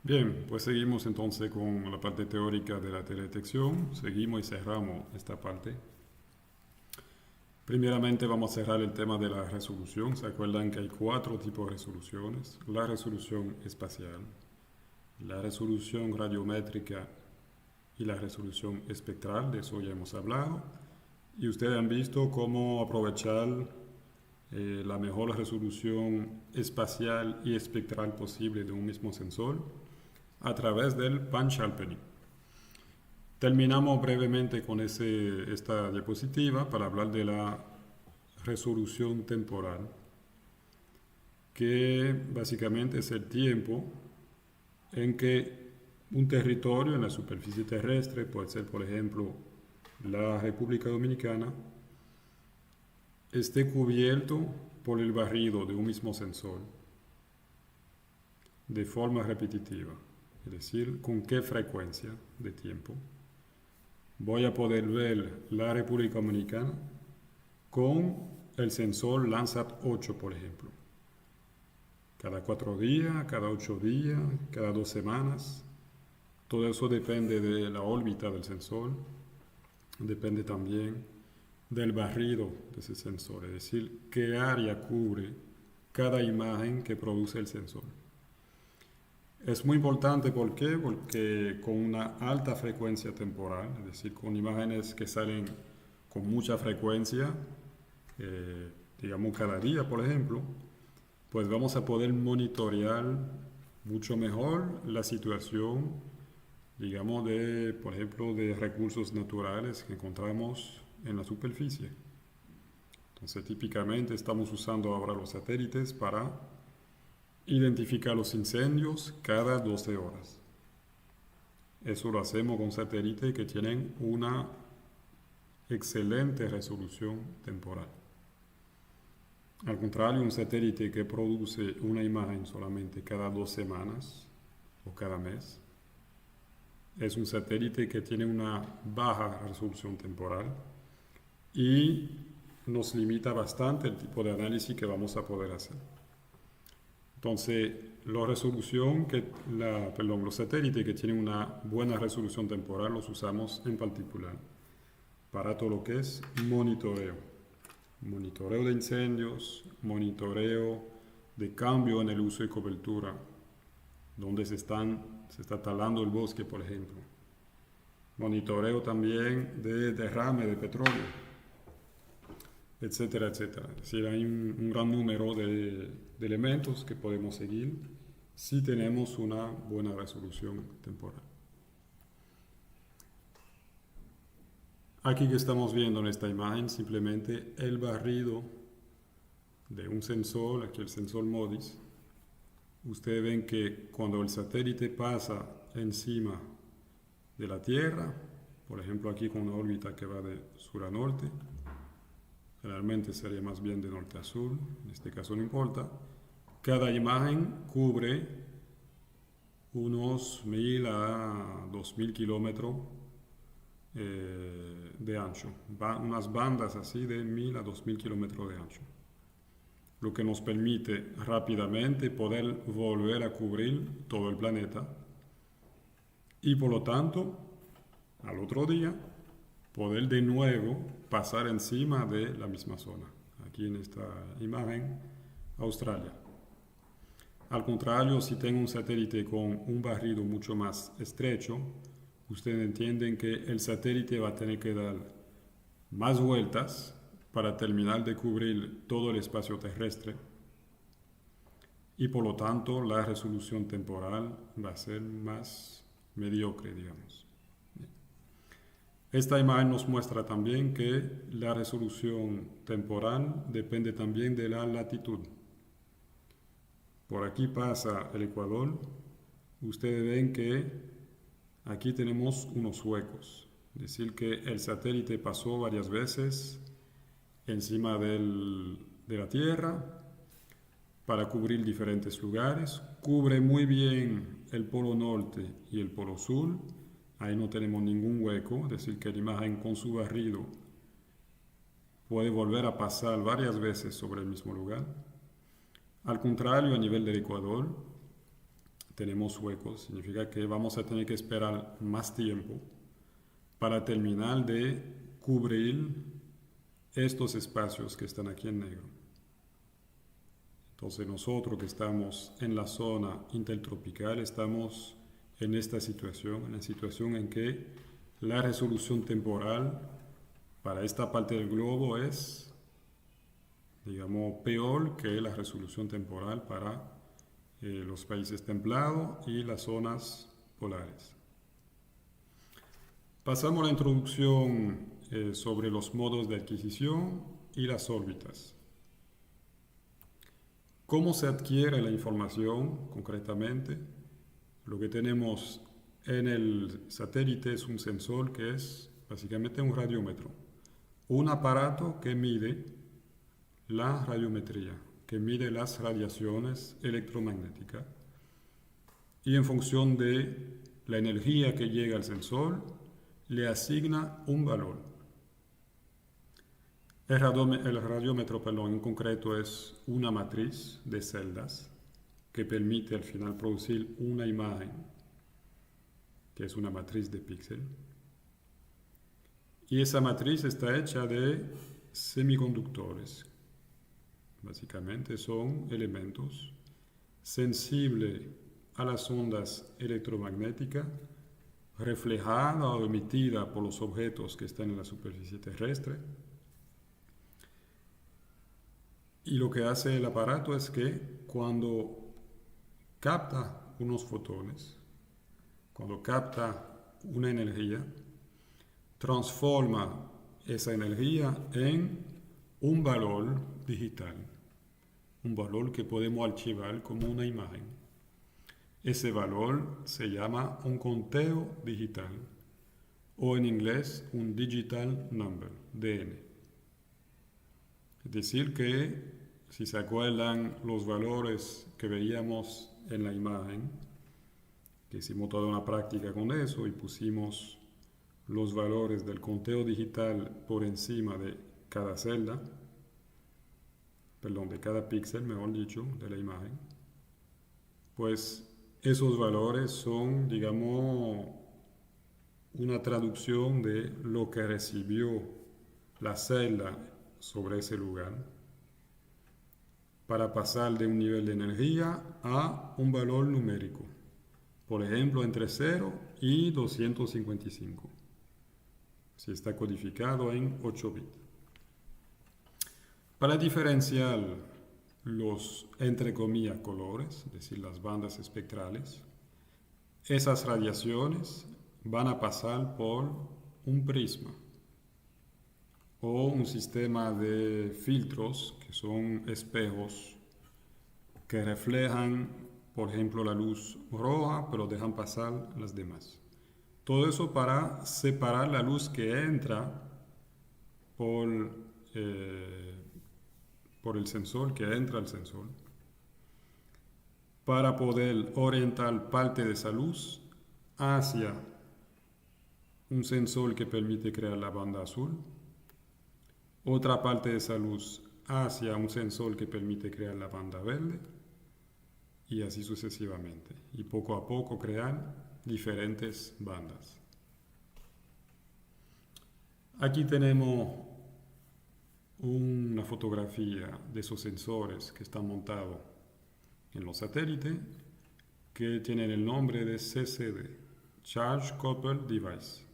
Bien, pues seguimos entonces con la parte teórica de la teledetección. Seguimos y cerramos esta parte. Primeramente vamos a cerrar el tema de la resolución. ¿Se acuerdan que hay cuatro tipos de resoluciones? La resolución espacial, la resolución radiométrica y la resolución espectral. De eso ya hemos hablado. Y ustedes han visto cómo aprovechar la mejor resolución espacial y espectral posible de un mismo sensor a través del pan-sharpening. Terminamos brevemente con esta diapositiva para hablar de la resolución temporal, que básicamente es el tiempo en que un territorio en la superficie terrestre, puede ser por ejemplo la República Dominicana, esté cubierto por el barrido de un mismo sensor de forma repetitiva, es decir, con qué frecuencia de tiempo voy a poder ver la República Dominicana con el sensor Landsat 8, por ejemplo. Cada 4 días, cada 8 días, cada 2 semanas. Todo eso depende de la órbita del sensor, depende también del barrido de ese sensor, es decir, qué área cubre cada imagen que produce el sensor. Es muy importante, ¿por qué? Porque con una alta frecuencia temporal, es decir, con imágenes que salen con mucha frecuencia, digamos cada día, por ejemplo, pues vamos a poder monitorear mucho mejor la situación, digamos, por ejemplo, de recursos naturales que encontramos en la superficie. Entonces, típicamente estamos usando ahora los satélites para identificar los incendios cada 12 horas. Eso lo hacemos con satélites que tienen una excelente resolución temporal. Al contrario, un satélite que produce una imagen solamente cada 2 semanas o cada mes es un satélite que tiene una baja resolución temporal y nos limita bastante el tipo de análisis que vamos a poder hacer. Entonces, los satélites que tienen una buena resolución temporal los usamos en particular para todo lo que es monitoreo. Monitoreo de incendios, monitoreo de cambio en el uso de cobertura, donde se está talando el bosque, por ejemplo. Monitoreo también de derrame de petróleo, etcétera, etcétera. Es decir, hay un gran número de elementos que podemos seguir si tenemos una buena resolución temporal. Aquí que estamos viendo en esta imagen simplemente el barrido de un sensor, aquí el sensor MODIS. Ustedes ven que cuando el satélite pasa encima de la Tierra, por ejemplo aquí con una órbita que va de sur a norte, generalmente sería más bien de norte a sur, en este caso no importa, cada imagen cubre unos 1000 a 2000 kilómetros de ancho, unas bandas así de 1000 a 2000 kilómetros de ancho, lo que nos permite rápidamente poder volver a cubrir todo el planeta y por lo tanto al otro día poder de nuevo pasar encima de la misma zona. Aquí en esta imagen, Australia. Al contrario, si tengo un satélite con un barrido mucho más estrecho, ustedes entienden que el satélite va a tener que dar más vueltas para terminar de cubrir todo el espacio terrestre y por lo tanto la resolución temporal va a ser más mediocre, digamos. Esta imagen nos muestra también que la resolución temporal depende también de la latitud. Por aquí pasa el Ecuador. Ustedes ven que aquí tenemos unos huecos. Es decir, que el satélite pasó varias veces encima de la Tierra para cubrir diferentes lugares. Cubre muy bien el polo norte y el polo sur. Ahí no tenemos ningún hueco, es decir, que la imagen con su barrido puede volver a pasar varias veces sobre el mismo lugar. Al contrario, a nivel del Ecuador, tenemos huecos, significa que vamos a tener que esperar más tiempo para terminar de cubrir estos espacios que están aquí en negro. Entonces nosotros que estamos en la zona intertropical estamos en esta situación, en la situación en que la resolución temporal para esta parte del globo es, digamos, peor que la resolución temporal para los países templados y las zonas polares. Pasamos a la introducción sobre los modos de adquisición y las órbitas. ¿Cómo se adquiere la información concretamente? Lo que tenemos en el satélite es un sensor que es básicamente un radiómetro, un aparato que mide la radiometría, que mide las radiaciones electromagnéticas y en función de la energía que llega al sensor le asigna un valor. El radiómetro, en concreto, es una matriz de celdas que permite al final producir una imagen, que es una matriz de píxel. Y esa matriz está hecha de semiconductores. Básicamente son elementos sensibles a las ondas electromagnéticas reflejadas o emitidas por los objetos que están en la superficie terrestre. Y lo que hace el aparato es que cuando capta unos fotones, cuando capta una energía, transforma esa energía en un valor digital, un valor que podemos archivar como una imagen. Ese valor se llama un conteo digital o en inglés un digital number, DN. Es decir que, si se acuerdan los valores que veíamos en la imagen, que hicimos toda una práctica con eso y pusimos los valores del conteo digital por encima de cada celda, de cada píxel, mejor dicho, de la imagen, pues esos valores son, digamos, una traducción de lo que recibió la celda sobre ese lugar para pasar de un nivel de energía a un valor numérico, por ejemplo entre 0 y 255, si está codificado en 8 bits. Para diferenciar los, entre comillas, colores, es decir, las bandas espectrales, esas radiaciones van a pasar por un prisma o un sistema de filtros que son espejos que reflejan, por ejemplo, la luz roja, pero dejan pasar las demás. Todo eso para separar la luz que entra por el sensor, que entra al sensor, para poder orientar parte de esa luz hacia un sensor que permite crear la banda azul, otra parte de esa luz hacia un sensor que permite crear la banda verde y así sucesivamente. Y poco a poco crear diferentes bandas. Aquí tenemos una fotografía de esos sensores que están montados en los satélites que tienen el nombre de CCD, Charge Coupled Device.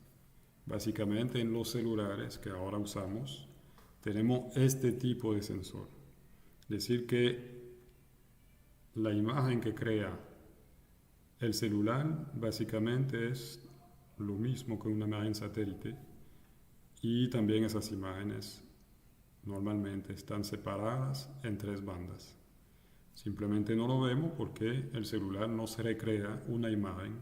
Básicamente en los celulares que ahora usamos tenemos este tipo de sensor. Es decir que la imagen que crea el celular básicamente es lo mismo que una imagen satélite y también esas imágenes normalmente están separadas en 3 bandas. Simplemente no lo vemos porque el celular no se recrea una imagen,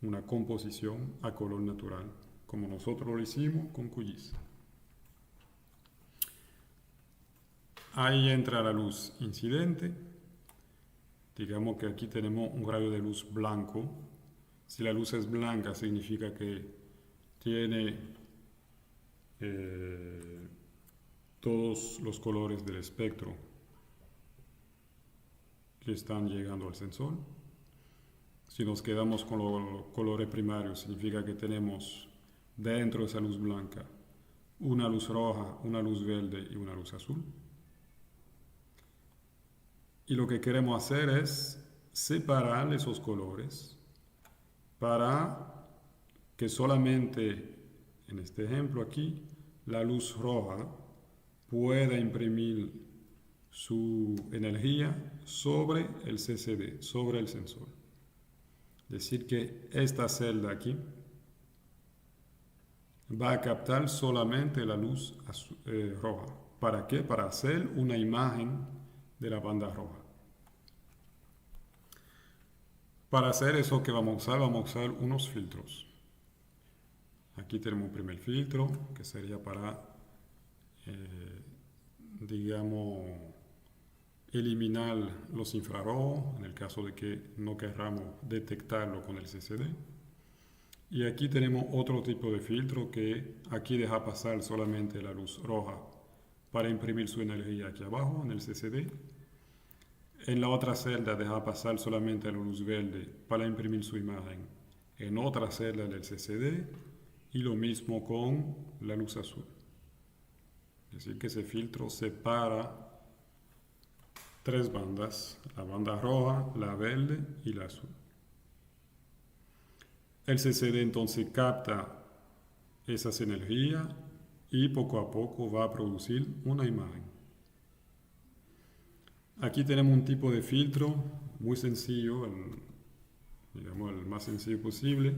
una composición a color natural, como nosotros lo hicimos con QGIS. Ahí entra la luz incidente. Digamos que aquí tenemos un rayo de luz blanco. Si la luz es blanca significa que tiene todos los colores del espectro que están llegando al sensor. Si nos quedamos con los colores primarios, significa que tenemos dentro de esa luz blanca una luz roja, una luz verde y una luz azul. Y lo que queremos hacer es separar esos colores para que solamente, en este ejemplo aquí, la luz roja pueda imprimir su energía sobre el CCD, sobre el sensor. Es decir, que esta celda aquí va a captar solamente la luz roja. ¿Para qué? Para hacer una imagen de la banda roja. Para hacer eso que vamos a usar unos filtros. Aquí tenemos un primer filtro que sería para, digamos, eliminar los infrarrojos en el caso de que no queramos detectarlo con el CCD. Y aquí tenemos otro tipo de filtro que aquí deja pasar solamente la luz roja para imprimir su energía aquí abajo en el CCD. En la otra celda deja pasar solamente la luz verde para imprimir su imagen en otra celda del CCD, y lo mismo con la luz azul. Es decir, que ese filtro separa tres bandas, la banda roja, la verde y la azul. El CCD entonces capta esas energías y poco a poco va a producir una imagen. Aquí tenemos un tipo de filtro muy sencillo, digamos el más sencillo posible,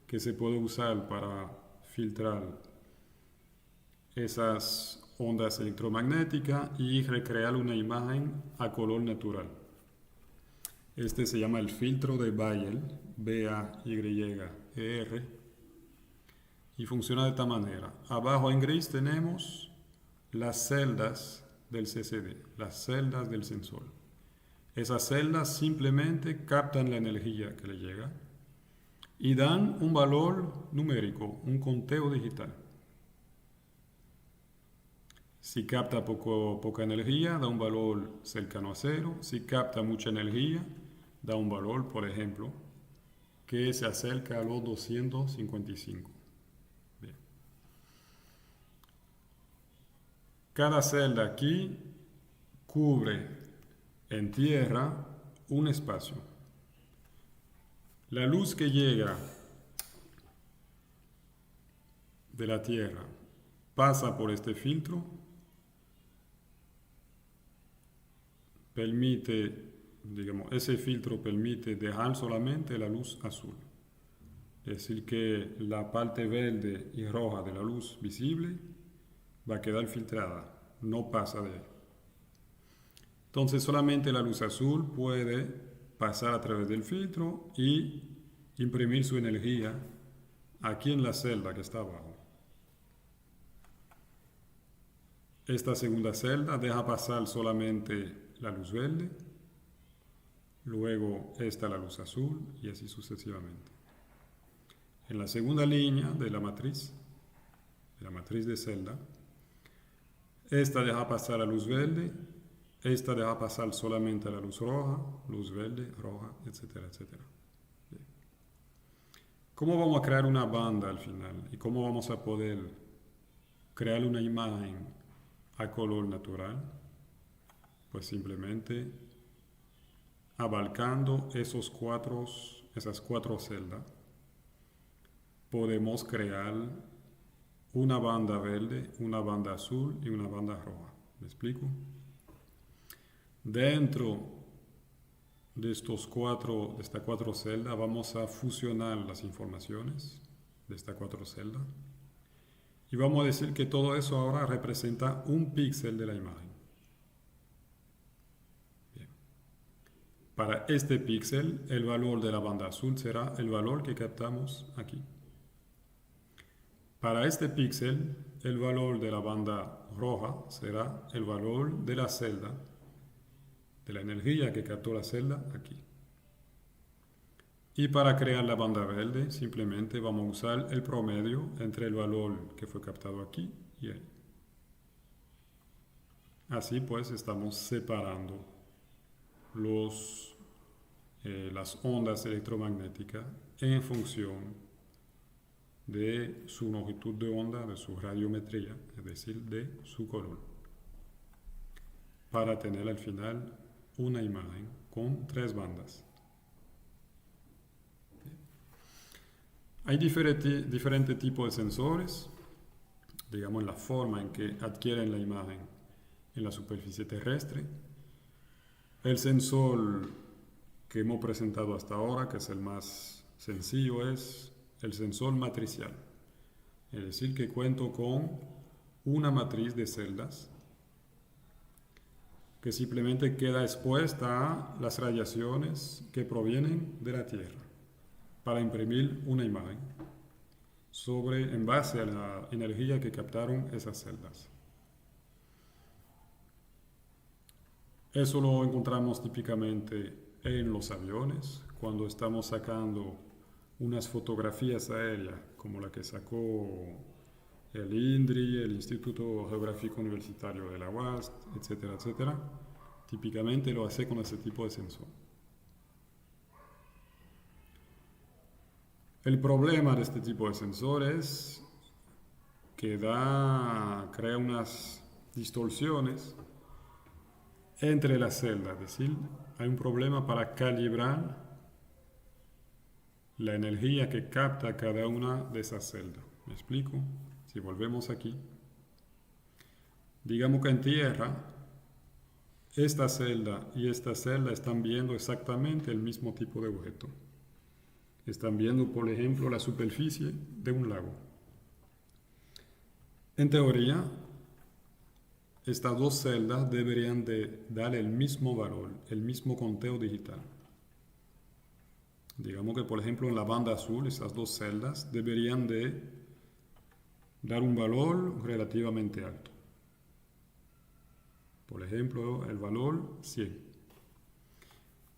que se puede usar para filtrar esas ondas electromagnéticas y recrear una imagen a color natural. Este se llama el filtro de Bayer, B-A-Y-E-R, y funciona de esta manera. Abajo en gris tenemos las celdas del CCD, las celdas del sensor. Esas celdas simplemente captan la energía que le llega y dan un valor numérico, un conteo digital. Si capta poca energía, da un valor cercano a cero. Si capta mucha energía, da un valor, por ejemplo, que se acerca a los 255. Bien. Cada celda aquí cubre en tierra un espacio. La luz que llega de la tierra pasa por este filtro, ese filtro permite dejar solamente la luz azul. Es decir, que la parte verde y roja de la luz visible va a quedar filtrada, no pasa de ahí. Entonces solamente la luz azul puede pasar a través del filtro y imprimir su energía aquí en la celda que está abajo. Esta segunda celda deja pasar solamente la luz verde, luego esta la luz azul y así sucesivamente. En la segunda línea de la matriz de celda, esta deja pasar la luz verde, esta deja pasar solamente la luz roja, luz verde, roja, etcétera, etcétera. Bien. ¿Cómo vamos a crear una banda al final? ¿Y cómo vamos a poder crear una imagen a color natural? Pues simplemente abarcando esas cuatro celdas, podemos crear una banda verde, una banda azul y una banda roja. ¿Me explico? Dentro de estas cuatro celdas vamos a fusionar las informaciones de estas cuatro celdas y vamos a decir que todo eso ahora representa un píxel de la imagen. Bien. Para este píxel, el valor de la banda azul será el valor que captamos aquí. Para este píxel, el valor de la banda roja será el valor de la celda, de la energía que captó la celda aquí. Y para crear la banda verde, simplemente vamos a usar el promedio entre el valor que fue captado aquí y ahí. Así pues, estamos separando las ondas electromagnéticas en función de su longitud de onda, de su radiometría, es decir, de su color, para tener al final una imagen con 3 bandas. Hay diferentes tipos de sensores, digamos, en la forma en que adquieren la imagen en la superficie terrestre. El sensor que hemos presentado hasta ahora, que es el más sencillo, es el sensor matricial. Es decir, que cuento con una matriz de celdas que simplemente queda expuesta a las radiaciones que provienen de la Tierra para imprimir una imagen en base a la energía que captaron esas celdas. Eso lo encontramos típicamente en los aviones, cuando estamos sacando unas fotografías aéreas, como la que sacó el INDRI, el Instituto Geográfico Universitario de la UAST, etcétera, etcétera. Típicamente lo hace con ese tipo de sensor. El problema de este tipo de sensor es que crea unas distorsiones entre las celdas, es decir, hay un problema para calibrar la energía que capta cada una de esas celdas. ¿Me explico? Si volvemos aquí, digamos que en Tierra, esta celda y esta celda están viendo exactamente el mismo tipo de objeto. Están viendo, por ejemplo, la superficie de un lago. En teoría, estas dos celdas deberían de dar el mismo valor, el mismo conteo digital. Digamos que, por ejemplo, en la banda azul, esas dos celdas deberían de dar un valor relativamente alto. Por ejemplo, el valor 100.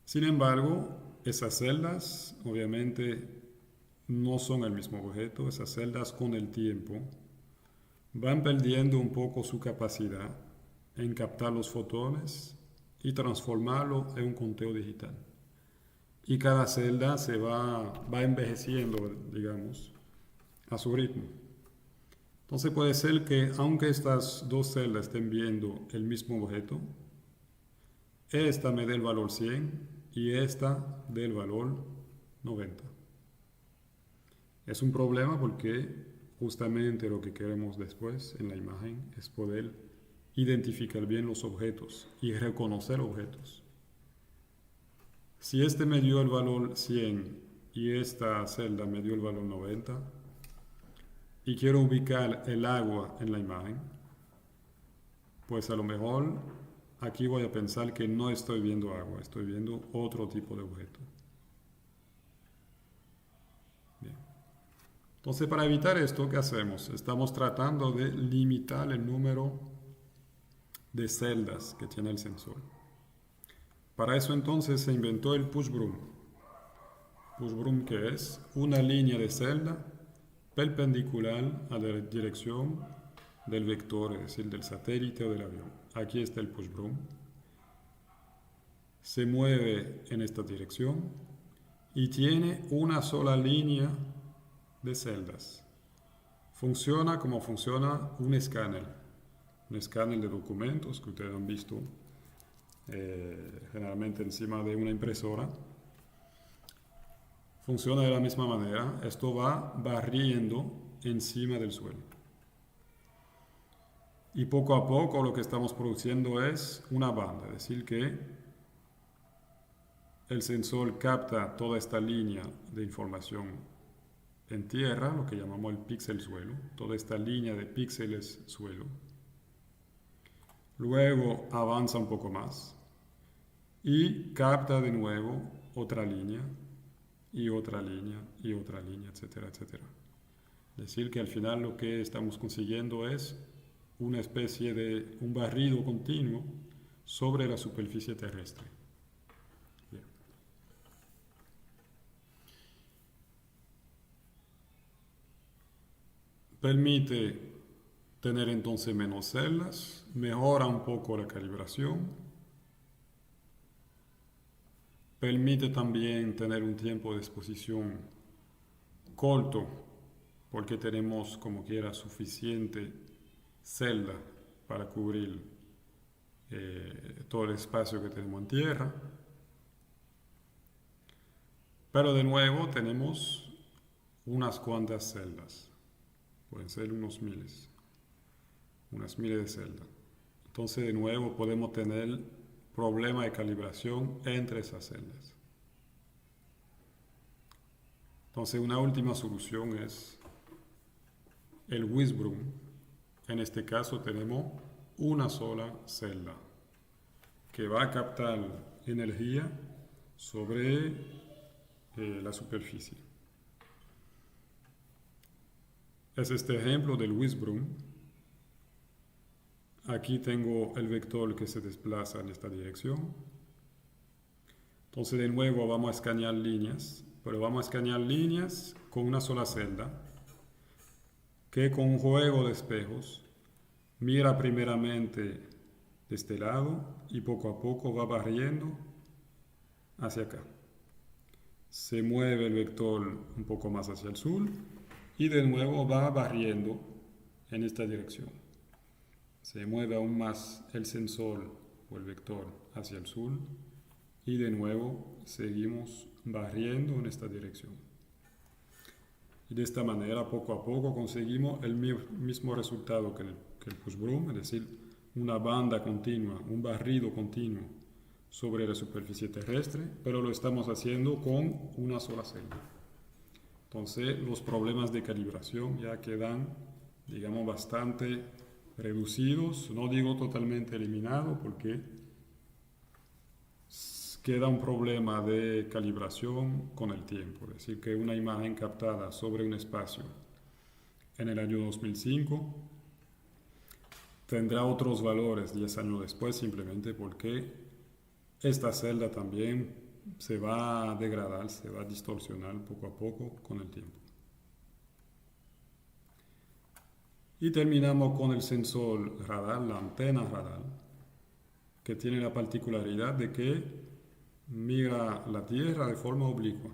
Sin embargo, esas celdas obviamente no son el mismo objeto. Esas celdas con el tiempo van perdiendo un poco su capacidad en captar los fotones y transformarlo en un conteo digital. Y cada celda va envejeciendo, digamos, a su ritmo. Entonces puede ser que aunque estas dos celdas estén viendo el mismo objeto, esta me dé el valor 100 y esta dé el valor 90. Es un problema porque justamente lo que queremos después en la imagen es poder identificar bien los objetos y reconocer objetos. Si este me dio el valor 100 y esta celda me dio el valor 90, y quiero ubicar el agua en la imagen, pues a lo mejor aquí voy a pensar que no estoy viendo agua, estoy viendo otro tipo de objeto. Bien. Entonces, para evitar esto, ¿qué hacemos? Estamos tratando de limitar el número de celdas que tiene el sensor. Para eso entonces se inventó el pushbroom. Pushbroom, que es una línea de celda perpendicular a la dirección del vector, es decir, del satélite o del avión. Aquí está el pushbroom. Se mueve en esta dirección y tiene una sola línea de celdas. Funciona como funciona un escáner de documentos que ustedes han visto generalmente encima de una impresora. Funciona de la misma manera. Esto va barriendo encima del suelo. Y poco a poco lo que estamos produciendo es una banda, es decir, que el sensor capta toda esta línea de información en tierra, lo que llamamos el píxel suelo, toda esta línea de píxeles suelo. Luego avanza un poco más y capta de nuevo otra línea y otra línea y otra línea, etcétera, etcétera. Es decir, que al final lo que estamos consiguiendo es una especie de un barrido continuo sobre la superficie terrestre. Bien. Permite tener entonces menos celdas, mejora un poco la calibración permite también tener un tiempo de exposición corto, porque tenemos como quiera suficiente celda para cubrir todo el espacio que tenemos en tierra. Pero de nuevo tenemos unas cuantas celdas, pueden ser unas miles de celdas. Entonces de nuevo podemos tener problema de calibración entre esas celdas. Entonces una última solución es el Wishbone. En este caso tenemos una sola celda que va a captar energía sobre la superficie. Es este ejemplo del Wishbone. Aquí tengo el vector que se desplaza en esta dirección. Entonces de nuevo vamos a escanear líneas, pero vamos a escanear líneas con una sola celda que con un juego de espejos mira primeramente de este lado y poco a poco va barriendo hacia acá. Se mueve el vector un poco más hacia el sur y de nuevo va barriendo en esta dirección. Se mueve aún más el sensor o el vector hacia el sur y de nuevo seguimos barriendo en esta dirección. Y de esta manera, poco a poco, conseguimos el mismo resultado que el pushbroom, es decir, una banda continua, un barrido continuo sobre la superficie terrestre, pero lo estamos haciendo con una sola celda. Entonces, los problemas de calibración ya quedan, digamos, bastante reducidos, no digo totalmente eliminados, porque queda un problema de calibración con el tiempo, es decir, que una imagen captada sobre un espacio en el año 2005 tendrá otros valores 10 años después, simplemente porque esta celda también se va a degradar, se va a distorsionar poco a poco con el tiempo. Y terminamos con el sensor radar, la antena radar, que tiene la particularidad de que mira la Tierra de forma oblicua.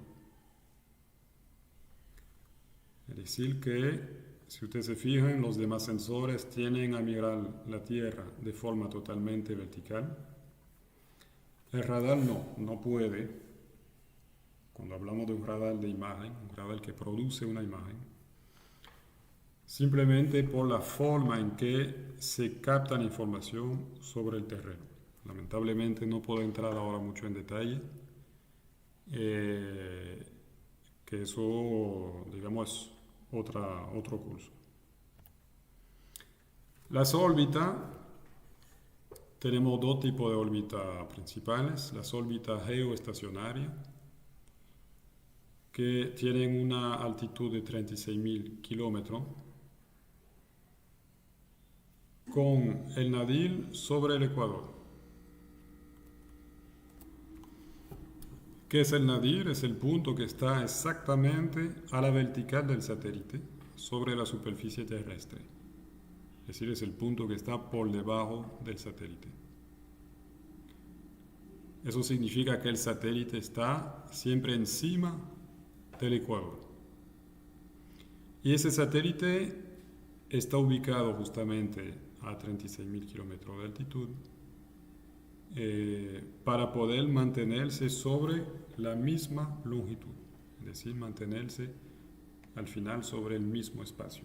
Es decir que, si ustedes se fijan, los demás sensores tienden a mirar la Tierra de forma totalmente vertical. El radar no puede. Cuando hablamos de un radar de imagen, un radar que produce una imagen, simplemente por la forma en que se capta la información sobre el terreno. Lamentablemente no puedo entrar ahora mucho en detalle, que eso, digamos, es otro curso. Las órbitas, tenemos dos tipos de órbitas principales. Las órbitas geoestacionarias, que tienen una altitud de 36.000 kilómetros, con el nadir sobre el ecuador. ¿Qué es el nadir? Es el punto que está exactamente a la vertical del satélite sobre la superficie terrestre. Es decir, es el punto que está por debajo del satélite. Eso significa que el satélite está siempre encima del ecuador. Y ese satélite está ubicado justamente a 36.000 kilómetros de altitud, para poder mantenerse sobre la misma longitud, es decir, mantenerse al final sobre el mismo espacio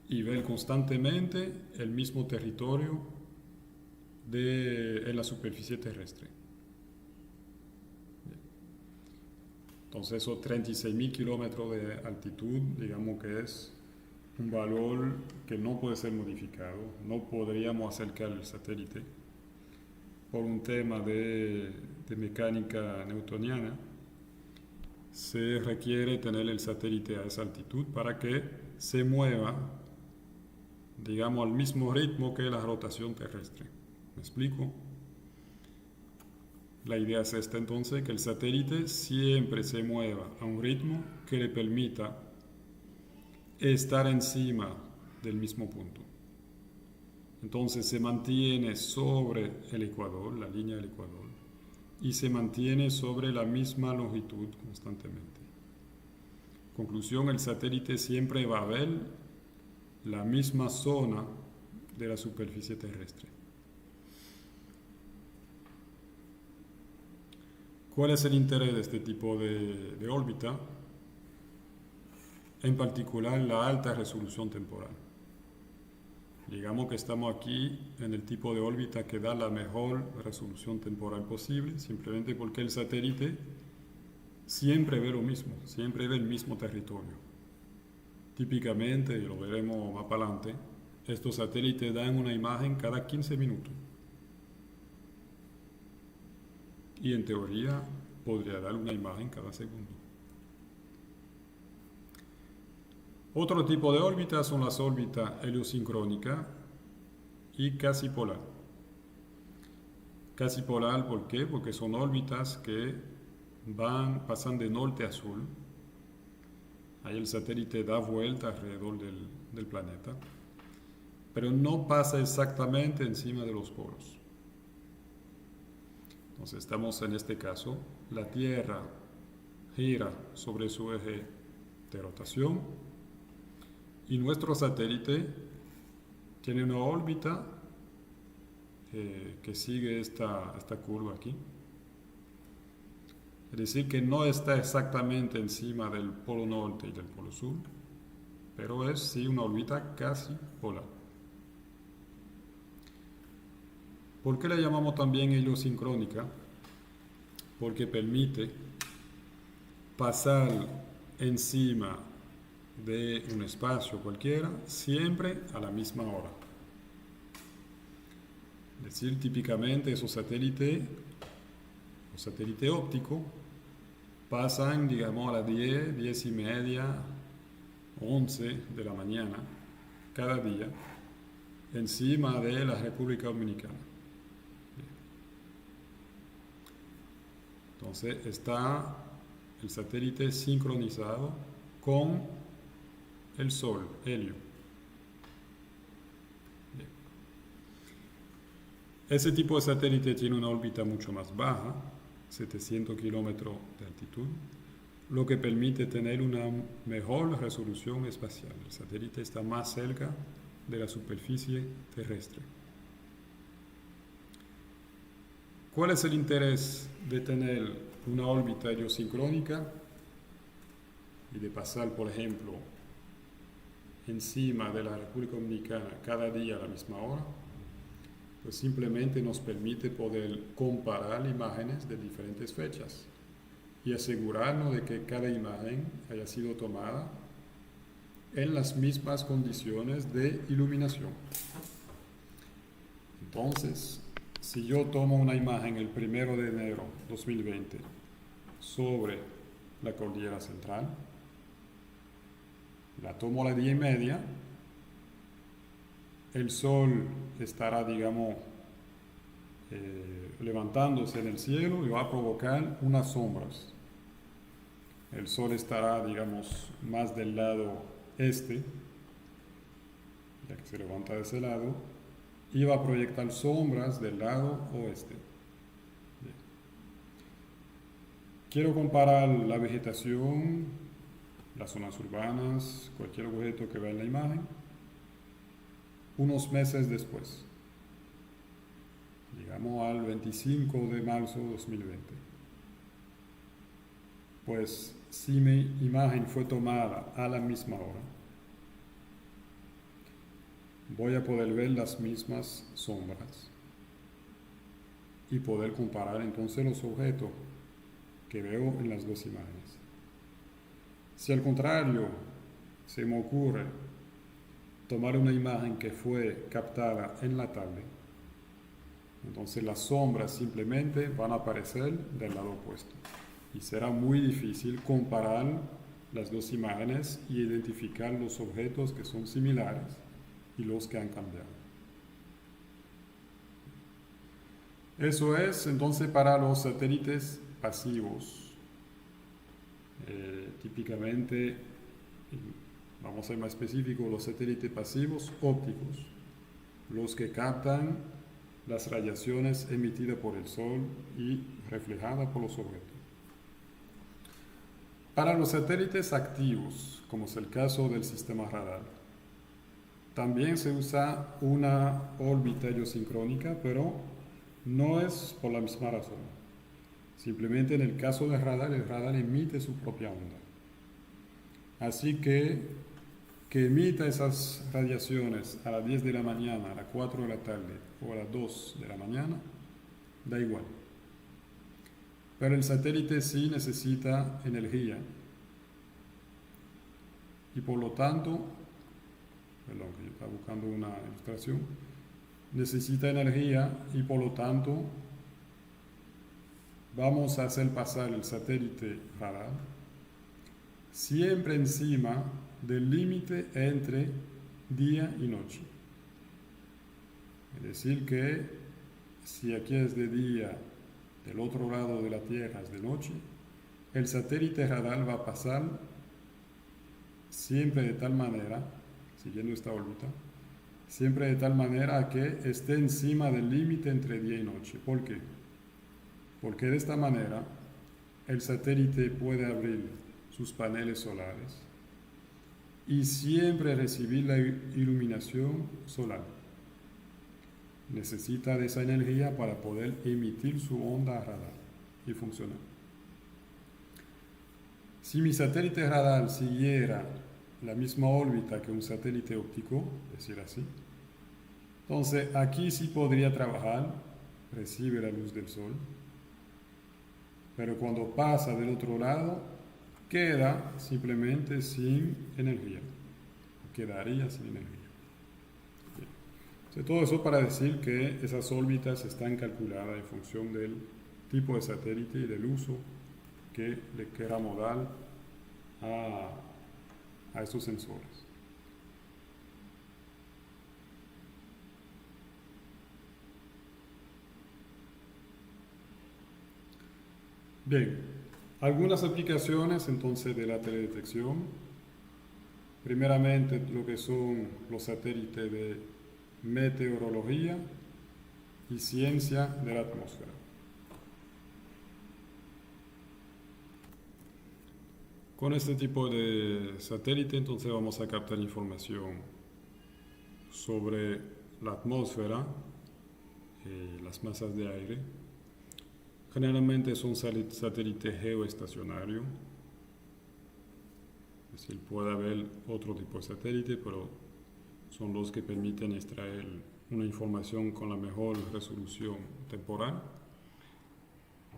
y ver constantemente el mismo territorio en la superficie terrestre. Entonces esos 36.000 kilómetros de altitud, digamos que es un valor que no puede ser modificado, no podríamos acercar el satélite por un tema de mecánica newtoniana. Se requiere tener el satélite a esa altitud para que se mueva, digamos, al mismo ritmo que la rotación terrestre. ¿Me explico? La idea es esta entonces, que el satélite siempre se mueva a un ritmo que le permita estar encima del mismo punto. Entonces se mantiene sobre el ecuador, la línea del ecuador, y se mantiene sobre la misma longitud constantemente. Conclusión, el satélite siempre va a ver la misma zona de la superficie terrestre. ¿Cuál es el interés de este tipo de órbita? En particular, la alta resolución temporal. Digamos que estamos aquí en el tipo de órbita que da la mejor resolución temporal posible, simplemente porque el satélite siempre ve lo mismo, siempre ve el mismo territorio. Típicamente, y lo veremos más para adelante, estos satélites dan una imagen cada 15 minutos. Y en teoría podría dar una imagen cada segundo. Otro tipo de órbitas son las órbitas heliosincrónica y casi polar. Casi polar, ¿por qué? Porque son órbitas que pasan de norte a sur. Ahí el satélite da vuelta alrededor del planeta, pero no pasa exactamente encima de los polos. Entonces estamos en este caso, la Tierra gira sobre su eje de rotación y nuestro satélite tiene una órbita que sigue esta curva aquí. Es decir, que no está exactamente encima del polo norte y del polo sur, pero es sí una órbita casi polar. ¿Por qué la llamamos también heliosincrónica? Porque permite pasar encima de un espacio cualquiera siempre a la misma hora. Es decir, típicamente esos satélites, los satélites ópticos, pasan, digamos, a las 10, 10 y media, 11 de la mañana, cada día, encima de la República Dominicana. Entonces está el satélite sincronizado con el Sol, Helio. Bien. Ese tipo de satélite tiene una órbita mucho más baja, 700 kilómetros de altitud, lo que permite tener una mejor resolución espacial. El satélite está más cerca de la superficie terrestre. ¿Cuál es el interés de tener una órbita heliosincrónica y de pasar, por ejemplo, encima de la República Dominicana cada día a la misma hora? Pues simplemente nos permite poder comparar imágenes de diferentes fechas y asegurarnos de que cada imagen haya sido tomada en las mismas condiciones de iluminación. Entonces, si yo tomo una imagen el 1 de enero 2020 sobre la cordillera central, la tomo a las 10 y media, el sol estará, digamos, levantándose en el cielo y va a provocar unas sombras. El sol estará, digamos, más del lado este, ya que se levanta de ese lado, y va a proyectar sombras del lado oeste. Bien. Quiero comparar la vegetación, las zonas urbanas, cualquier objeto que vea en la imagen, unos meses después, digamos al 25 de marzo de 2020. Pues si mi imagen fue tomada a la misma hora, voy a poder ver las mismas sombras y poder comparar entonces los objetos que veo en las dos imágenes. Si al contrario se me ocurre tomar una imagen que fue captada en la tarde, entonces las sombras simplemente van a aparecer del lado opuesto y será muy difícil comparar las dos imágenes y identificar los objetos que son similares y los que han cambiado. Eso es entonces para los satélites pasivos. Típicamente, vamos a ser más específicos, los satélites pasivos ópticos, los que captan las radiaciones emitidas por el Sol y reflejadas por los objetos. Para los satélites activos, como es el caso del sistema radar, también se usa una órbita heliosincrónica, pero no es por la misma razón. Simplemente en el caso del radar, el radar emite su propia onda. Así que emita esas radiaciones a las 10 de la mañana, a las 4 de la tarde o a las 2 de la mañana, da igual. Pero el satélite sí necesita energía y por lo tanto, perdón, que yo estaba buscando una ilustración, necesita energía y por lo tanto vamos a hacer pasar el satélite radar siempre encima del límite entre día y noche. Es decir que si aquí es de día, del otro lado de la Tierra es de noche, el satélite radar va a pasar siempre de tal manera, siguiendo esta órbita, siempre de tal manera que esté encima del límite entre día y noche. ¿Por qué? Porque de esta manera el satélite puede abrir sus paneles solares y siempre recibir la iluminación solar. Necesita de esa energía para poder emitir su onda radar y funcionar. Si mi satélite radar siguiera la misma órbita que un satélite óptico, es decir así, entonces aquí sí podría trabajar, recibe la luz del sol, pero cuando pasa del otro lado, queda simplemente sin energía, quedaría sin energía. Entonces, todo eso para decir que esas órbitas están calculadas en función del tipo de satélite y del uso que le queramos dar a estos sensores. Bien, algunas aplicaciones entonces de la teledetección. Primeramente lo que son los satélites de meteorología y ciencia de la atmósfera. Con este tipo de satélite entonces vamos a captar información sobre la atmósfera, las masas de aire. Generalmente son satélites geoestacionarios, es decir, puede haber otro tipo de satélite, pero son los que permiten extraer una información con la mejor resolución temporal.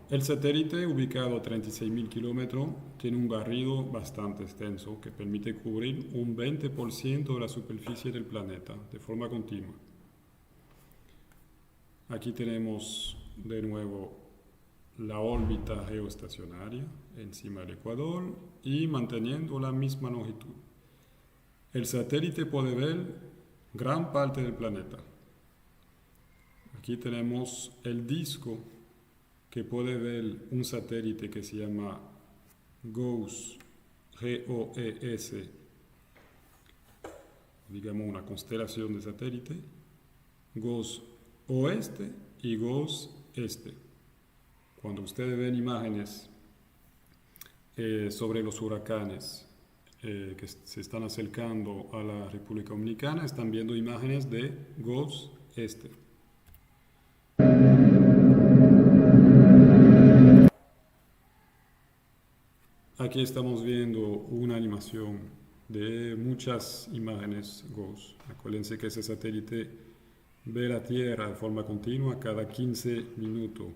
El satélite, ubicado a 36.000 kilómetros, tiene un barrido bastante extenso que permite cubrir un 20% de la superficie del planeta de forma continua. Aquí tenemos de nuevo la órbita geoestacionaria encima del ecuador y manteniendo la misma longitud. El satélite puede ver gran parte del planeta. Aquí tenemos el disco que puede ver un satélite que se llama GOES, G-O-E-S, digamos una constelación de satélite, GOES oeste y GOES este. Cuando ustedes ven imágenes sobre los huracanes que se están acercando a la República Dominicana, están viendo imágenes de GOES este. Aquí estamos viendo una animación de muchas imágenes GOES. Acuérdense que ese satélite ve la Tierra de forma continua, cada 15 minutos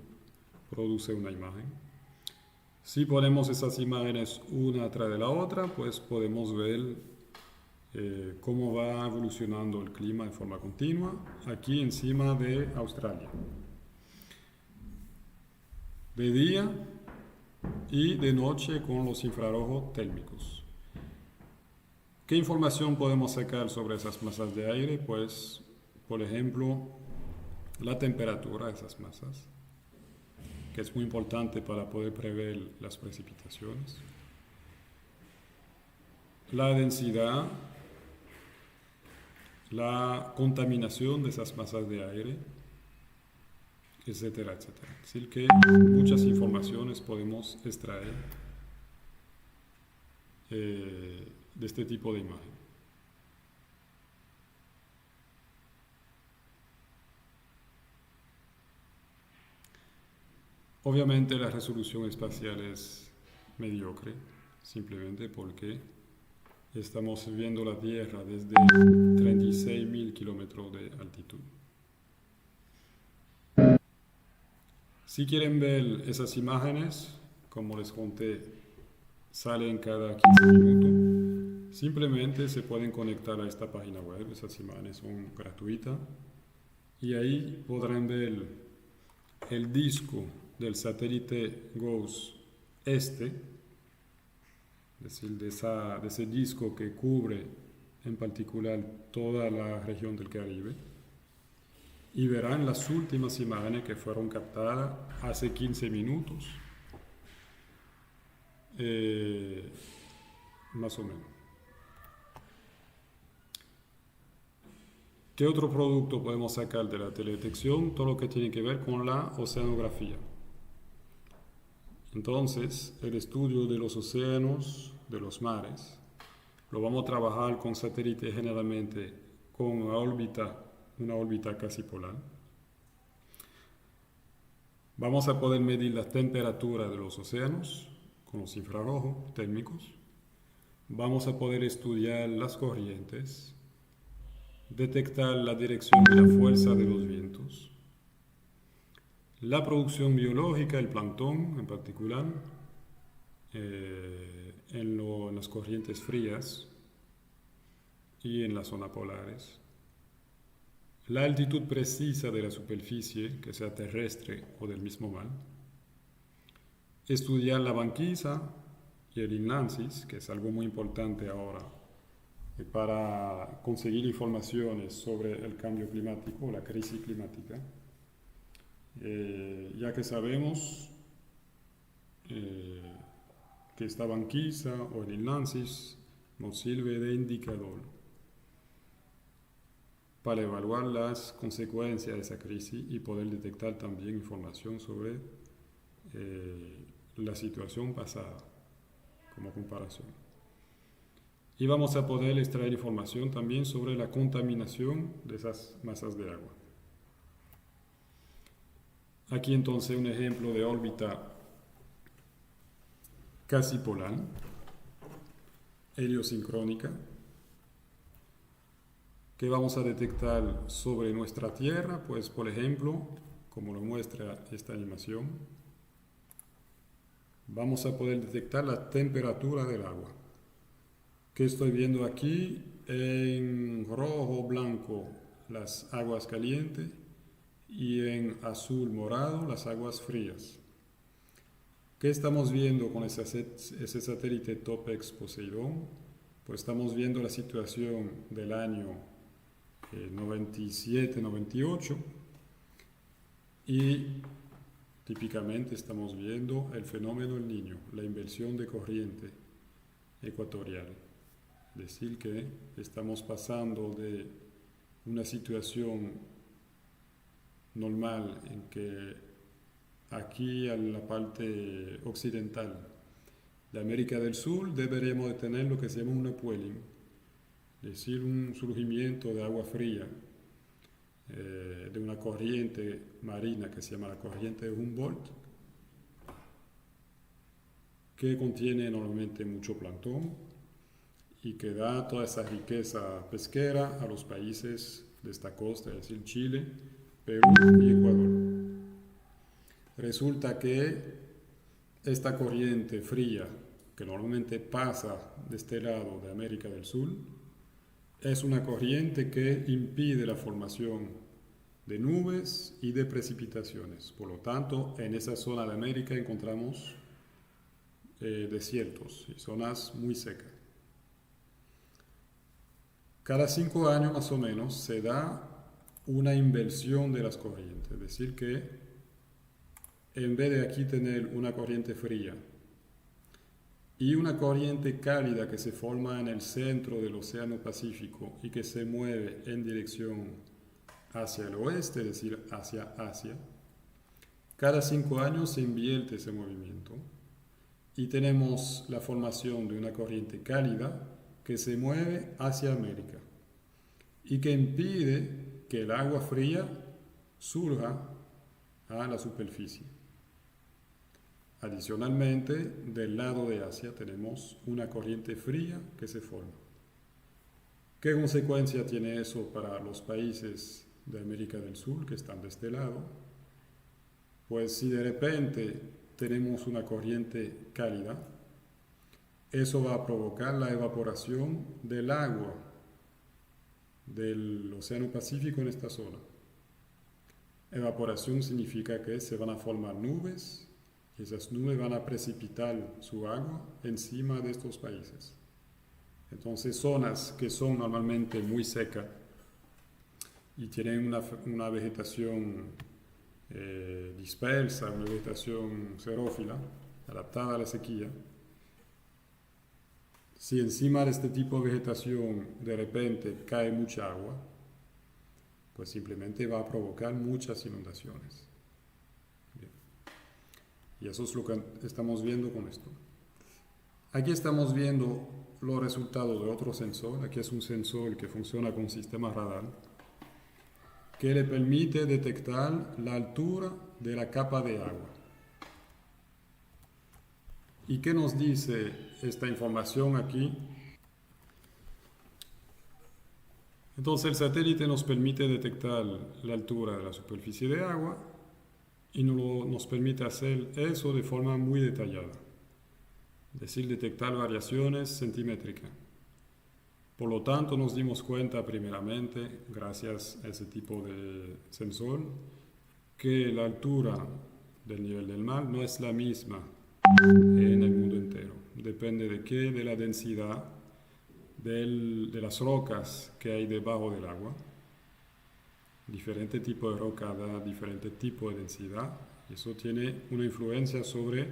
produce una imagen. Si ponemos esas imágenes una tras de la otra, pues podemos ver cómo va evolucionando el clima de forma continua aquí encima de Australia. De día y de noche con los infrarrojos térmicos. ¿Qué información podemos sacar sobre esas masas de aire? Pues, por ejemplo, la temperatura de esas masas, que es muy importante para poder prever las precipitaciones. La densidad, la contaminación de esas masas de aire etcétera, etcétera. Es decir, que muchas informaciones podemos extraer de este tipo de imagen. Obviamente la resolución espacial es mediocre, simplemente porque estamos viendo la Tierra desde 36.000 kilómetros de altitud. Si quieren ver esas imágenes, como les conté, salen cada 15 minutos. Simplemente se pueden conectar a esta página web, esas imágenes son gratuitas. Y ahí podrán ver el disco del satélite GOES este, es decir, de ese disco que cubre en particular toda la región del Caribe, y verán las últimas imágenes que fueron captadas hace 15 minutos, más o menos. ¿Qué otro producto podemos sacar de la teledetección? Todo lo que tiene que ver con la oceanografía. Entonces, el estudio de los océanos, de los mares, lo vamos a trabajar con satélites generalmente con una órbita casi polar. Vamos a poder medir la temperatura de los océanos con los infrarrojos térmicos. Vamos a poder estudiar las corrientes, detectar la dirección y la fuerza de los vientos, la producción biológica, el plancton en particular, en las corrientes frías y en las zonas polares, la altitud precisa de la superficie, que sea terrestre o del mismo mar, estudiar la banquisa y el inlansis, que es algo muy importante ahora para conseguir informaciones sobre el cambio climático, la crisis climática, ya que sabemos que esta banquisa o el inlansis nos sirve de indicador para evaluar las consecuencias de esa crisis y poder detectar también información sobre la situación pasada como comparación. Y vamos a poder extraer información también sobre la contaminación de esas masas de agua. Aquí entonces un ejemplo de órbita casi polar, heliosincrónica, que vamos a detectar sobre nuestra Tierra, pues por ejemplo, como lo muestra esta animación, vamos a poder detectar la temperatura del agua. Que estoy viendo aquí en rojo, blanco, las aguas calientes y en azul, morado, las aguas frías. ¿Qué estamos viendo con ese satélite Topex Poseidón? Pues estamos viendo la situación del año 97-98 y típicamente estamos viendo el fenómeno del Niño, la inversión de corriente ecuatorial. Es decir, que estamos pasando de una situación normal en que aquí en la parte occidental de América del Sur deberíamos de tener lo que se llama un upwelling, es decir, un surgimiento de agua fría de una corriente marina que se llama la corriente de Humboldt, que contiene normalmente mucho plancton y que da toda esa riqueza pesquera a los países de esta costa, es decir, Chile, Perú y Ecuador. Resulta que esta corriente fría, que normalmente pasa de este lado de América del Sur, es una corriente que impide la formación de nubes y de precipitaciones. Por lo tanto, en esa zona de América encontramos desiertos y zonas muy secas. Cada 5 años más o menos se da una inversión de las corrientes, es decir que en vez de aquí tener una corriente fría y una corriente cálida que se forma en el centro del Océano Pacífico y que se mueve en dirección hacia el oeste, es decir, hacia Asia, Cada 5 años se invierte ese movimiento y tenemos la formación de una corriente cálida que se mueve hacia América y que impide que el agua fría surja a la superficie. Adicionalmente, del lado de Asia tenemos una corriente fría que se forma. ¿Qué consecuencia tiene eso para los países de América del Sur que están de este lado? Pues si de repente tenemos una corriente cálida, eso va a provocar la evaporación del agua del Océano Pacífico en esta zona. Evaporación significa que se van a formar nubes y esas nubes van a precipitar su agua encima de estos países. Entonces, zonas que son normalmente muy secas y tienen una vegetación dispersa, una vegetación xerófila, adaptada a la sequía, si encima de este tipo de vegetación de repente cae mucha agua, pues simplemente va a provocar muchas inundaciones. Bien. Y eso es lo que estamos viendo con esto. Aquí estamos viendo los resultados de otro sensor. Aquí es un sensor que funciona con un sistema radar que le permite detectar la altura de la capa de agua. ¿Y qué nos dice esta información aquí? Entonces el satélite nos permite detectar la altura de la superficie de agua y nos permite hacer eso de forma muy detallada, es decir, detectar variaciones centimétricas. Por lo tanto, nos dimos cuenta primeramente, gracias a ese tipo de sensor, que la altura del nivel del mar no es la misma en el mundo entero. Depende de qué, de la densidad de las rocas que hay debajo del agua. Diferente tipo de roca da diferente tipo de densidad. Y eso tiene una influencia sobre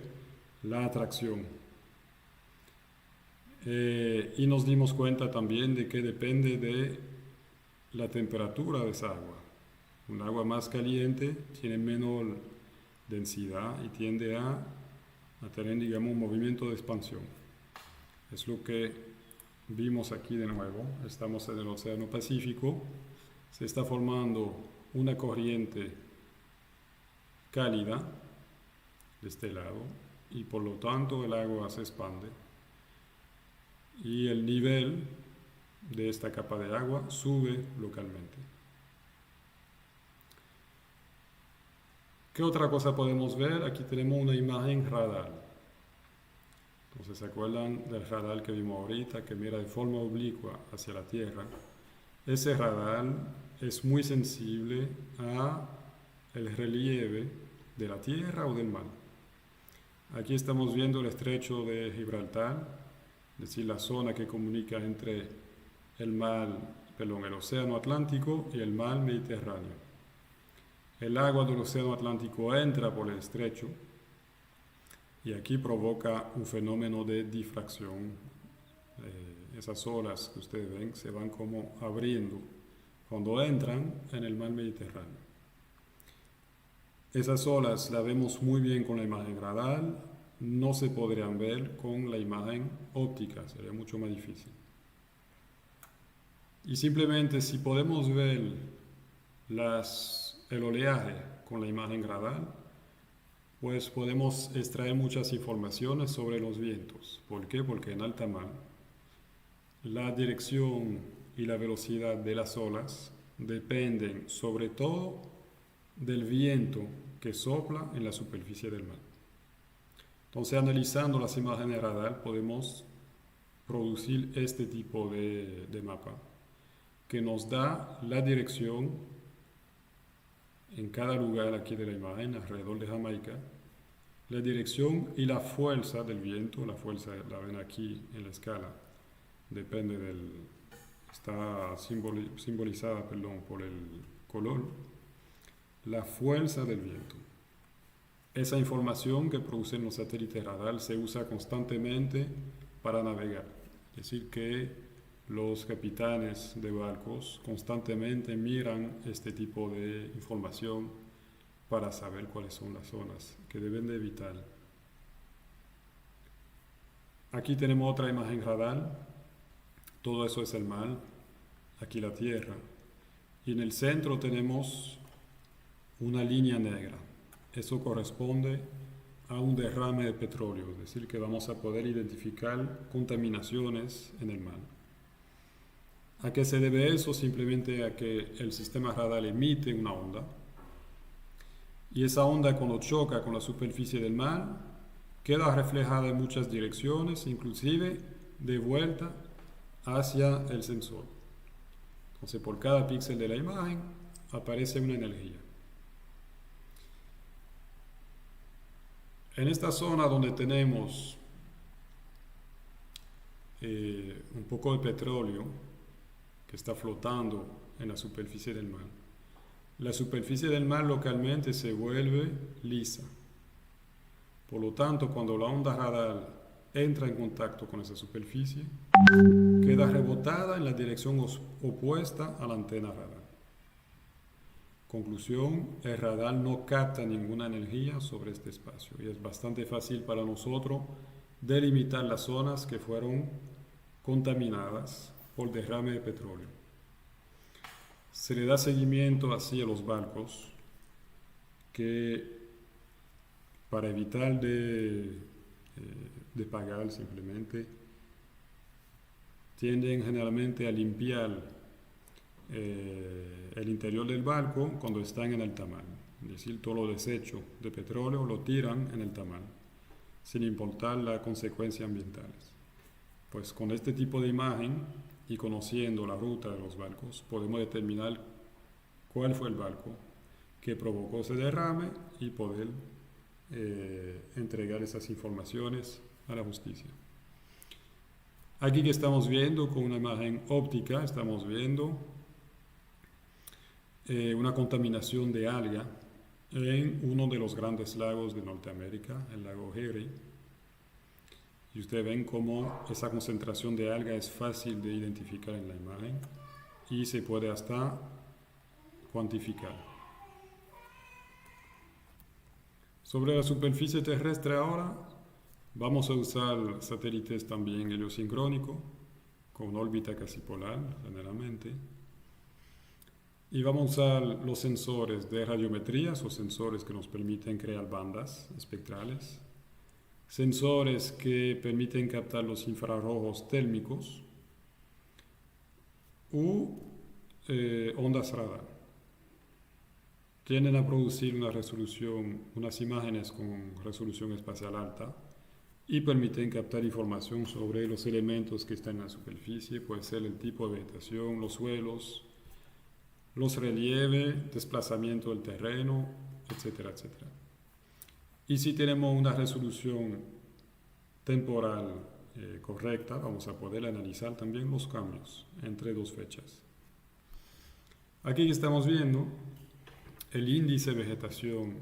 la atracción. Y nos dimos cuenta también de que depende de la temperatura de esa agua. Un agua más caliente tiene menor densidad y tiende a tener, digamos, un movimiento de expansión. Es lo que vimos aquí de nuevo. Estamos en el Océano Pacífico. Se está formando una corriente cálida de este lado y por lo tanto el agua se expande y el nivel de esta capa de agua sube localmente. ¿Qué otra cosa podemos ver? Aquí tenemos una imagen radar. Entonces, ¿se acuerdan del radar que vimos ahorita, que mira de forma oblicua hacia la Tierra? Ese radar es muy sensible a el relieve de la Tierra o del mar. Aquí estamos viendo el estrecho de Gibraltar, es decir, la zona que comunica entre el océano Atlántico y el mar Mediterráneo. El agua del océano Atlántico entra por el estrecho y aquí provoca un fenómeno de difracción. Esas olas que ustedes ven se van como abriendo cuando entran en el mar Mediterráneo. Esas olas las vemos muy bien con la imagen radar, no se podrían ver con la imagen óptica, sería mucho más difícil. Y simplemente si podemos ver el oleaje con la imagen radar, pues podemos extraer muchas informaciones sobre los vientos. ¿Por qué? Porque en alta mar la dirección y la velocidad de las olas dependen sobre todo del viento que sopla en la superficie del mar. Entonces, analizando las imágenes de radar, podemos producir este tipo de mapa que nos da la dirección en cada lugar aquí de la imagen, alrededor de Jamaica, la dirección y la fuerza del viento. La fuerza la ven aquí en la escala, depende está simbolizada por el color, la fuerza del viento. Esa información que producen los satélites radar se usa constantemente para navegar. Es decir, que los capitanes de barcos constantemente miran este tipo de información para saber cuáles son las zonas que deben de evitar. Aquí tenemos otra imagen radar. Todo eso es el mar. Aquí la tierra. Y en el centro tenemos una línea negra. Eso corresponde a un derrame de petróleo, es decir, que vamos a poder identificar contaminaciones en el mar. ¿A qué se debe eso? Simplemente a que el sistema radar emite una onda y esa onda, cuando choca con la superficie del mar, queda reflejada en muchas direcciones, inclusive de vuelta hacia el sensor. Entonces, por cada píxel de la imagen aparece una energía. En esta zona donde tenemos un poco de petróleo que está flotando en la superficie del mar, la superficie del mar localmente se vuelve lisa. Por lo tanto, cuando la onda radar entra en contacto con esa superficie, queda rebotada en la dirección opuesta a la antena radar. Conclusión, el radar no capta ninguna energía sobre este espacio y es bastante fácil para nosotros delimitar las zonas que fueron contaminadas por derrame de petróleo. Se le da seguimiento así a los barcos que, para evitar de pagar, simplemente tienden generalmente a limpiar el interior del barco cuando están en alta mar. Es decir, todo lo desecho de petróleo lo tiran en alta mar, sin importar las consecuencias ambientales. Pues con este tipo de imagen y conociendo la ruta de los barcos, podemos determinar cuál fue el barco que provocó ese derrame y poder entregar esas informaciones a la justicia. Aquí que estamos viendo con una imagen óptica, estamos viendo una contaminación de alga en uno de los grandes lagos de Norteamérica, el lago Erie. Y ustedes ven cómo esa concentración de alga es fácil de identificar en la imagen y se puede hasta cuantificar. Sobre la superficie terrestre ahora, vamos a usar satélites también heliosincrónicos con órbita casi polar generalmente. Y vamos a usar los sensores de radiometría, esos sensores que nos permiten crear bandas espectrales, sensores que permiten captar los infrarrojos térmicos u ondas radar. Tienden a producir unas imágenes con resolución espacial alta y permiten captar información sobre los elementos que están en la superficie, puede ser el tipo de vegetación, los suelos, los relieves, desplazamiento del terreno, etcétera, etcétera. Y si tenemos una resolución temporal correcta, vamos a poder analizar también los cambios entre dos fechas. Aquí estamos viendo el índice de vegetación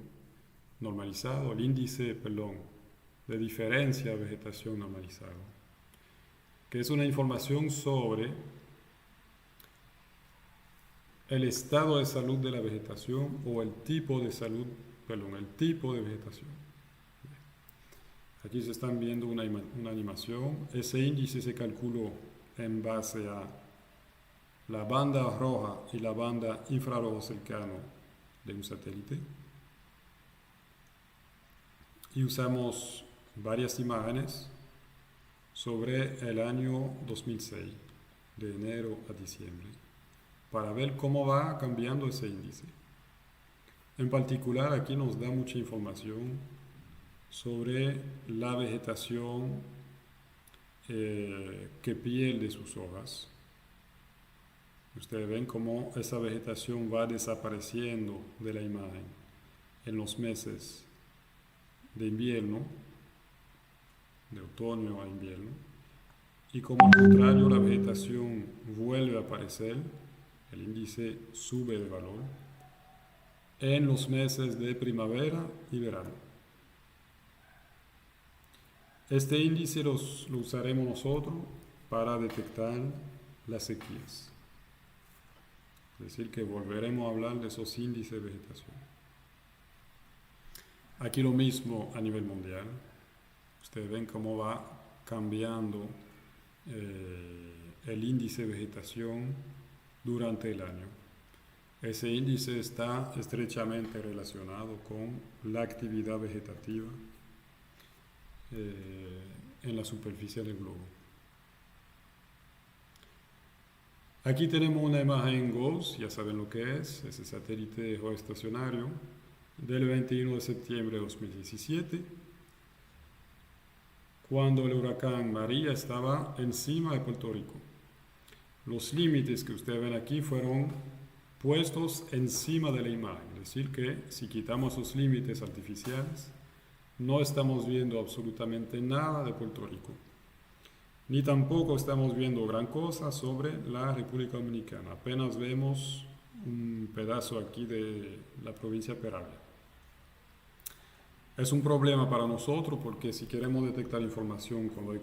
normalizado, de diferencia de vegetación normalizado, que es una información sobre el estado de salud de la vegetación o el tipo de vegetación. Aquí se están viendo una animación. Ese índice se calculó en base a la banda roja y la banda infrarrojo cercano de un satélite. Y usamos varias imágenes sobre el año 2006, de enero a diciembre, para ver cómo va cambiando ese índice. En particular, aquí nos da mucha información sobre la vegetación que pierde sus hojas. Ustedes ven cómo esa vegetación va desapareciendo de la imagen en los meses de invierno, de otoño a invierno, y como al contrario la vegetación vuelve a aparecer, el índice sube de valor en los meses de primavera y verano. Este índice lo usaremos nosotros para detectar las sequías. Es decir, que volveremos a hablar de esos índices de vegetación. Aquí lo mismo a nivel mundial. Ustedes ven cómo va cambiando el índice de vegetación durante el año. Ese índice está estrechamente relacionado con la actividad vegetativa en la superficie del globo. Aquí tenemos una imagen GOES, ya saben lo que es, ese satélite geoestacionario del 21 de septiembre de 2017, cuando el huracán María estaba encima de Puerto Rico. Los límites que ustedes ven aquí fueron puestos encima de la imagen, es decir que si quitamos los límites artificiales, no estamos viendo absolutamente nada de Puerto Rico, ni tampoco estamos viendo gran cosa sobre la República Dominicana, apenas vemos un pedazo aquí de la provincia de Peravia. Es un problema para nosotros porque si queremos detectar información cuando hay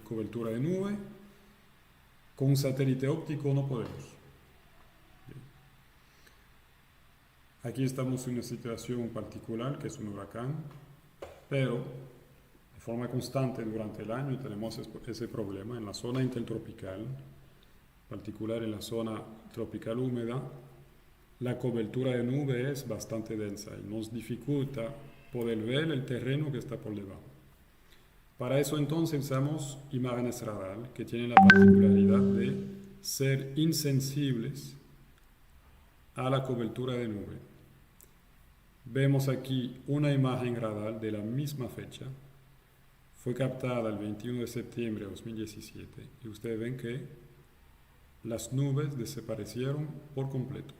cobertura de nube, con un satélite óptico no podemos. Aquí estamos en una situación particular que es un huracán, pero de forma constante durante el año tenemos ese problema en la zona intertropical, en particular en la zona tropical húmeda. La cobertura de nube es bastante densa y nos dificulta poder ver el terreno que está por debajo. Para eso entonces usamos imágenes radar que tienen la particularidad de ser insensibles a la cobertura de nube. Vemos aquí una imagen radar de la misma fecha, fue captada el 21 de septiembre de 2017 y ustedes ven que las nubes desaparecieron por completo.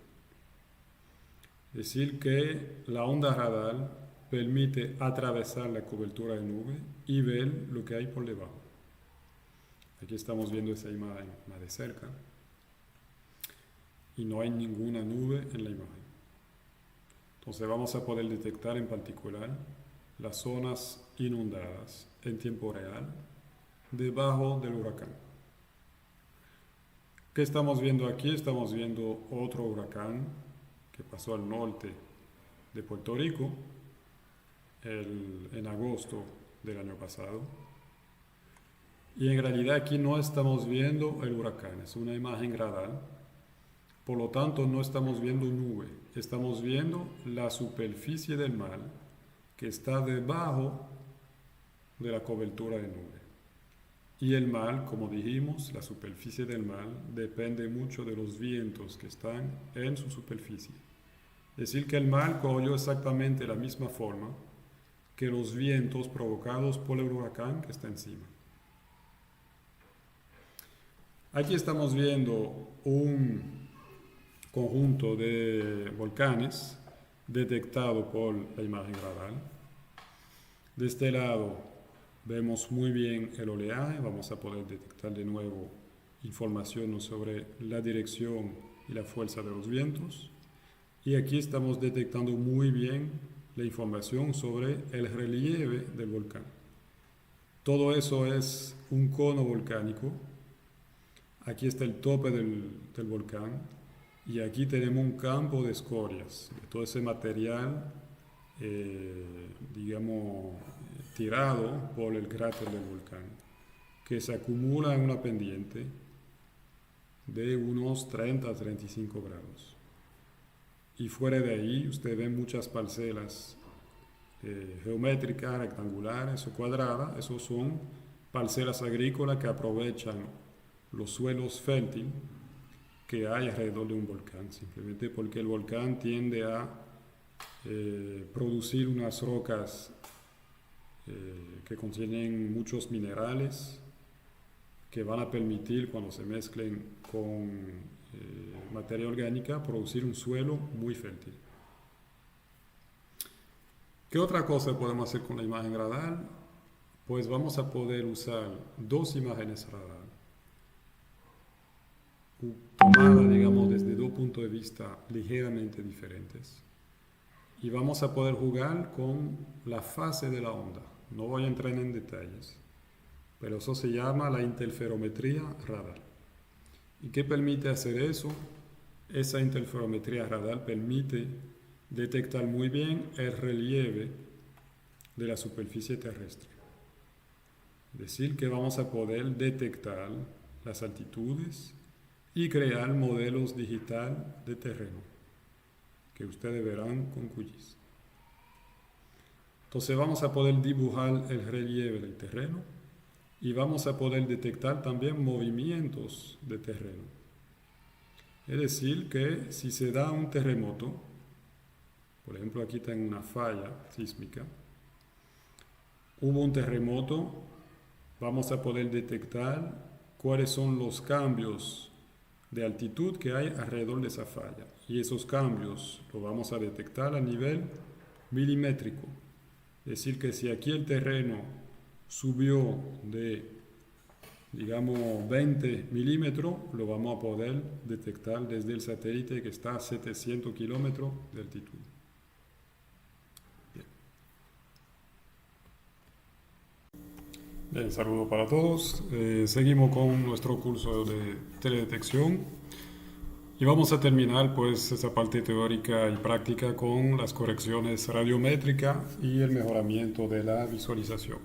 Es decir que la onda radar permite atravesar la cobertura de nube y ver lo que hay por debajo. Aquí estamos viendo esa imagen más de cerca y no hay ninguna nube en la imagen. Entonces vamos a poder detectar en particular las zonas inundadas en tiempo real debajo del huracán. ¿Qué estamos viendo aquí? Estamos viendo otro huracán que pasó al norte de Puerto Rico en agosto del año pasado. Y en realidad aquí no estamos viendo el huracán, es una imagen radar. Por lo tanto, no estamos viendo nube, estamos viendo la superficie del mar que está debajo de la cobertura de nube. Y el mar, como dijimos, la superficie del mar depende mucho de los vientos que están en su superficie. Es decir, que el mar cogió exactamente la misma forma que los vientos provocados por el huracán que está encima. Aquí estamos viendo un conjunto de volcanes detectado por la imagen radar. De este lado vemos muy bien el oleaje, vamos a poder detectar de nuevo información sobre la dirección y la fuerza de los vientos. Y aquí estamos detectando muy bien la información sobre el relieve del volcán. Todo eso es un cono volcánico. Aquí está el tope del volcán y aquí tenemos un campo de escorias, de todo ese material, digamos, tirado por el cráter del volcán, que se acumula en una pendiente de unos 30 a 35 grados. Y fuera de ahí usted ve muchas parcelas geométricas, rectangulares o cuadradas. Esos son parcelas agrícolas que aprovechan los suelos fértiles que hay alrededor de un volcán, simplemente porque el volcán tiende a producir unas rocas que contienen muchos minerales que van a permitir, cuando se mezclen con materia orgánica, producir un suelo muy fértil. ¿Qué otra cosa podemos hacer con la imagen radar? Pues vamos a poder usar dos imágenes radar tomadas, digamos, desde dos puntos de vista ligeramente diferentes. Y vamos a poder jugar con la fase de la onda. No voy a entrar en detalles, pero eso se llama la interferometría radar. ¿Y qué permite hacer eso? Esa interferometría radar permite detectar muy bien el relieve de la superficie terrestre. Es decir, que vamos a poder detectar las altitudes y crear modelos digital de terreno que ustedes verán con QGIS. Entonces vamos a poder dibujar el relieve del terreno y vamos a poder detectar también movimientos de terreno. Es decir, que si se da un terremoto, por ejemplo aquí tengo una falla sísmica, hubo un terremoto, vamos a poder detectar cuáles son los cambios de altitud que hay alrededor de esa falla. Y esos cambios los vamos a detectar a nivel milimétrico. Es decir, que si aquí el terreno subió de, digamos, 20 milímetros, lo vamos a poder detectar desde el satélite que está a 700 kilómetros de altitud. Bien, saludo para todos. Seguimos con nuestro curso de teledetección. Y vamos a terminar pues esa parte teórica y práctica con las correcciones radiométricas y el mejoramiento de la visualización.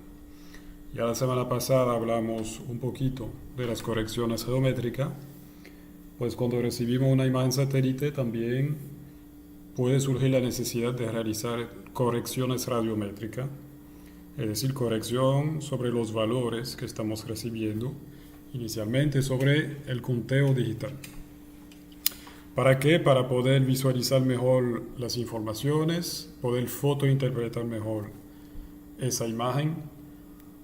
Ya la semana pasada hablamos un poquito de las correcciones radiométricas, pues cuando recibimos una imagen satélite también puede surgir la necesidad de realizar correcciones radiométricas, es decir, corrección sobre los valores que estamos recibiendo, inicialmente sobre el conteo digital. ¿Para qué? Para poder visualizar mejor las informaciones, poder fotointerpretar mejor esa imagen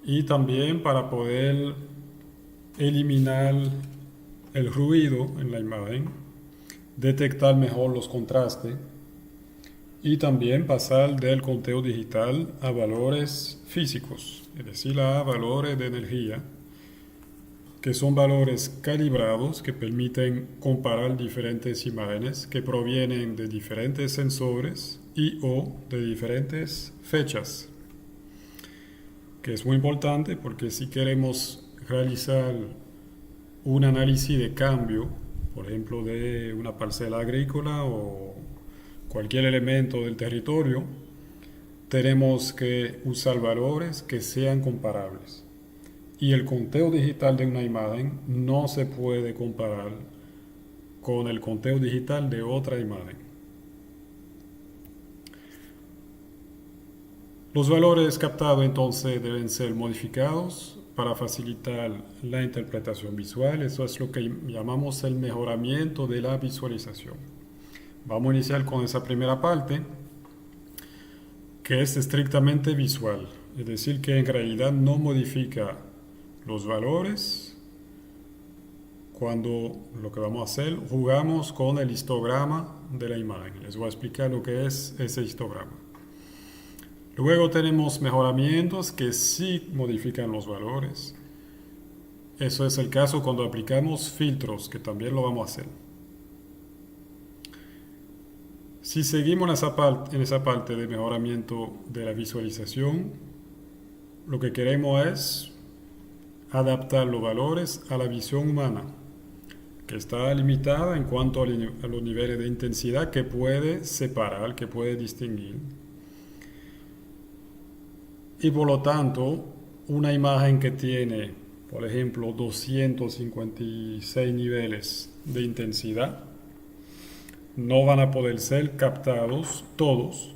y también para poder eliminar el ruido en la imagen, detectar mejor los contrastes y también pasar del conteo digital a valores físicos, es decir, a valores de energía, que son valores calibrados que permiten comparar diferentes imágenes que provienen de diferentes sensores y o de diferentes fechas, que es muy importante porque si queremos realizar un análisis de cambio, por ejemplo de una parcela agrícola o cualquier elemento del territorio, tenemos que usar valores que sean comparables. Y el conteo digital de una imagen no se puede comparar con el conteo digital de otra imagen. Los valores captados entonces deben ser modificados para facilitar la interpretación visual. Eso es lo que llamamos el mejoramiento de la visualización. Vamos a iniciar con esa primera parte, que es estrictamente visual. Es decir, que en realidad no modifica los valores. Cuando lo que vamos a hacer, jugamos con el histograma de la imagen. Les voy a explicar lo que es ese histograma. Luego tenemos mejoramientos que sí modifican los valores. Eso es el caso cuando aplicamos filtros, que también lo vamos a hacer. Si seguimos en esa parte de mejoramiento de la visualización, lo que queremos es adaptar los valores a la visión humana, que está limitada en cuanto a los niveles de intensidad que puede separar, que puede distinguir. Y por lo tanto, una imagen que tiene, por ejemplo, 256 niveles de intensidad, no van a poder ser captados todos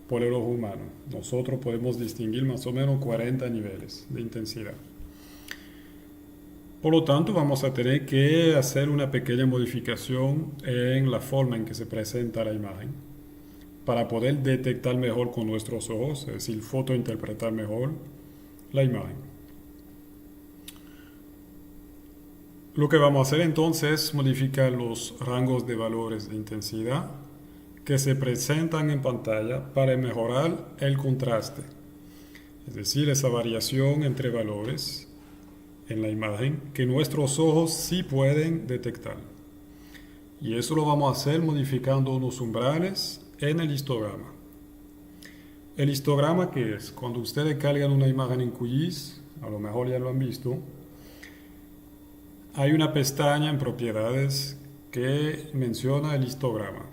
por el ojo humano. Nosotros podemos distinguir más o menos 40 niveles de intensidad. Por lo tanto, vamos a tener que hacer una pequeña modificación en la forma en que se presenta la imagen para poder detectar mejor con nuestros ojos, es decir, fotointerpretar mejor la imagen. Lo que vamos a hacer entonces es modificar los rangos de valores de intensidad que se presentan en pantalla para mejorar el contraste, es decir, esa variación entre valores en la imagen que nuestros ojos sí pueden detectar. Y eso lo vamos a hacer modificando unos umbrales en el histograma. El histograma, ¿qué es? Cuando ustedes cargan una imagen en QGIS, a lo mejor ya lo han visto, hay una pestaña en propiedades que menciona el histograma.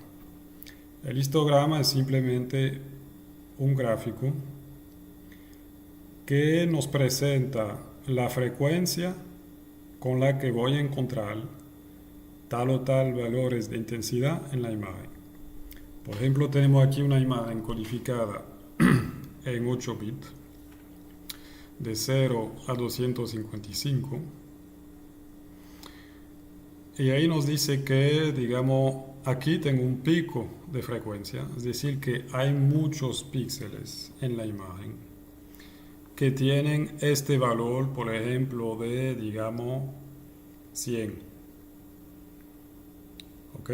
El histograma es simplemente un gráfico que nos presenta la frecuencia con la que voy a encontrar tal o tal valores de intensidad en la imagen. Por ejemplo, tenemos aquí una imagen codificada en 8 bits de 0 a 255 y ahí nos dice que, digamos, aquí tengo un pico de frecuencia, es decir, que hay muchos píxeles en la imagen que tienen este valor, por ejemplo, de, digamos, 100. ¿Ok?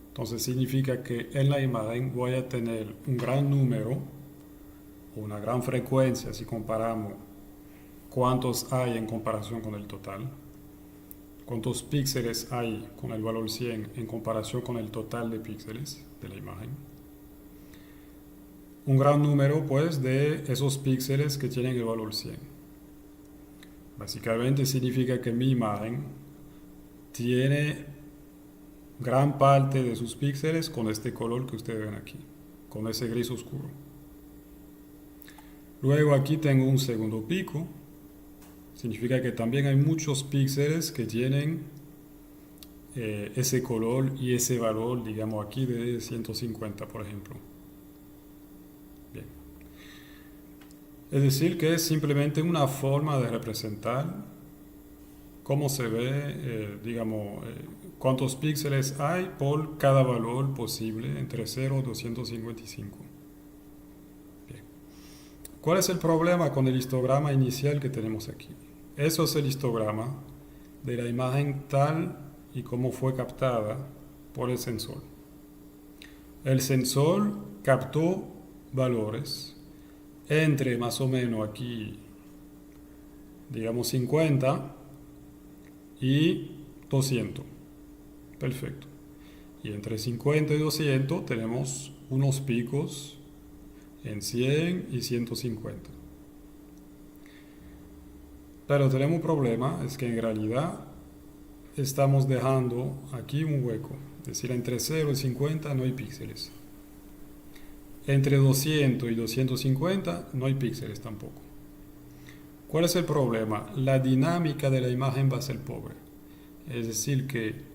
Entonces significa que en la imagen voy a tener un gran número o una gran frecuencia si comparamos cuántos hay en comparación con el total, cuántos píxeles hay con el valor 100 en comparación con el total de píxeles de la imagen. Un gran número pues de esos píxeles que tienen el valor 100. Básicamente significa que mi imagen tiene gran parte de sus píxeles con este color que ustedes ven aquí, con ese gris oscuro. Luego aquí tengo un segundo pico, significa que también hay muchos píxeles que tienen ese color y ese valor, digamos aquí de 150 por ejemplo. Bien. Es decir, que es simplemente una forma de representar cómo se ve, digamos, cuántos píxeles hay por cada valor posible entre 0 y 255. Bien. ¿Cuál es el problema con el histograma inicial que tenemos aquí? Eso es el histograma de la imagen tal y como fue captada por el sensor. El sensor captó valores entre más o menos aquí, digamos 50 y 200. Perfecto. Y entre 50 y 200 tenemos unos picos en 100 y 150. Pero tenemos un problema, es que en realidad estamos dejando aquí un hueco. Es decir, entre 0 y 50 no hay píxeles. Entre 200 y 250 no hay píxeles tampoco. ¿Cuál es el problema? La dinámica de la imagen va a ser pobre. Es decir, que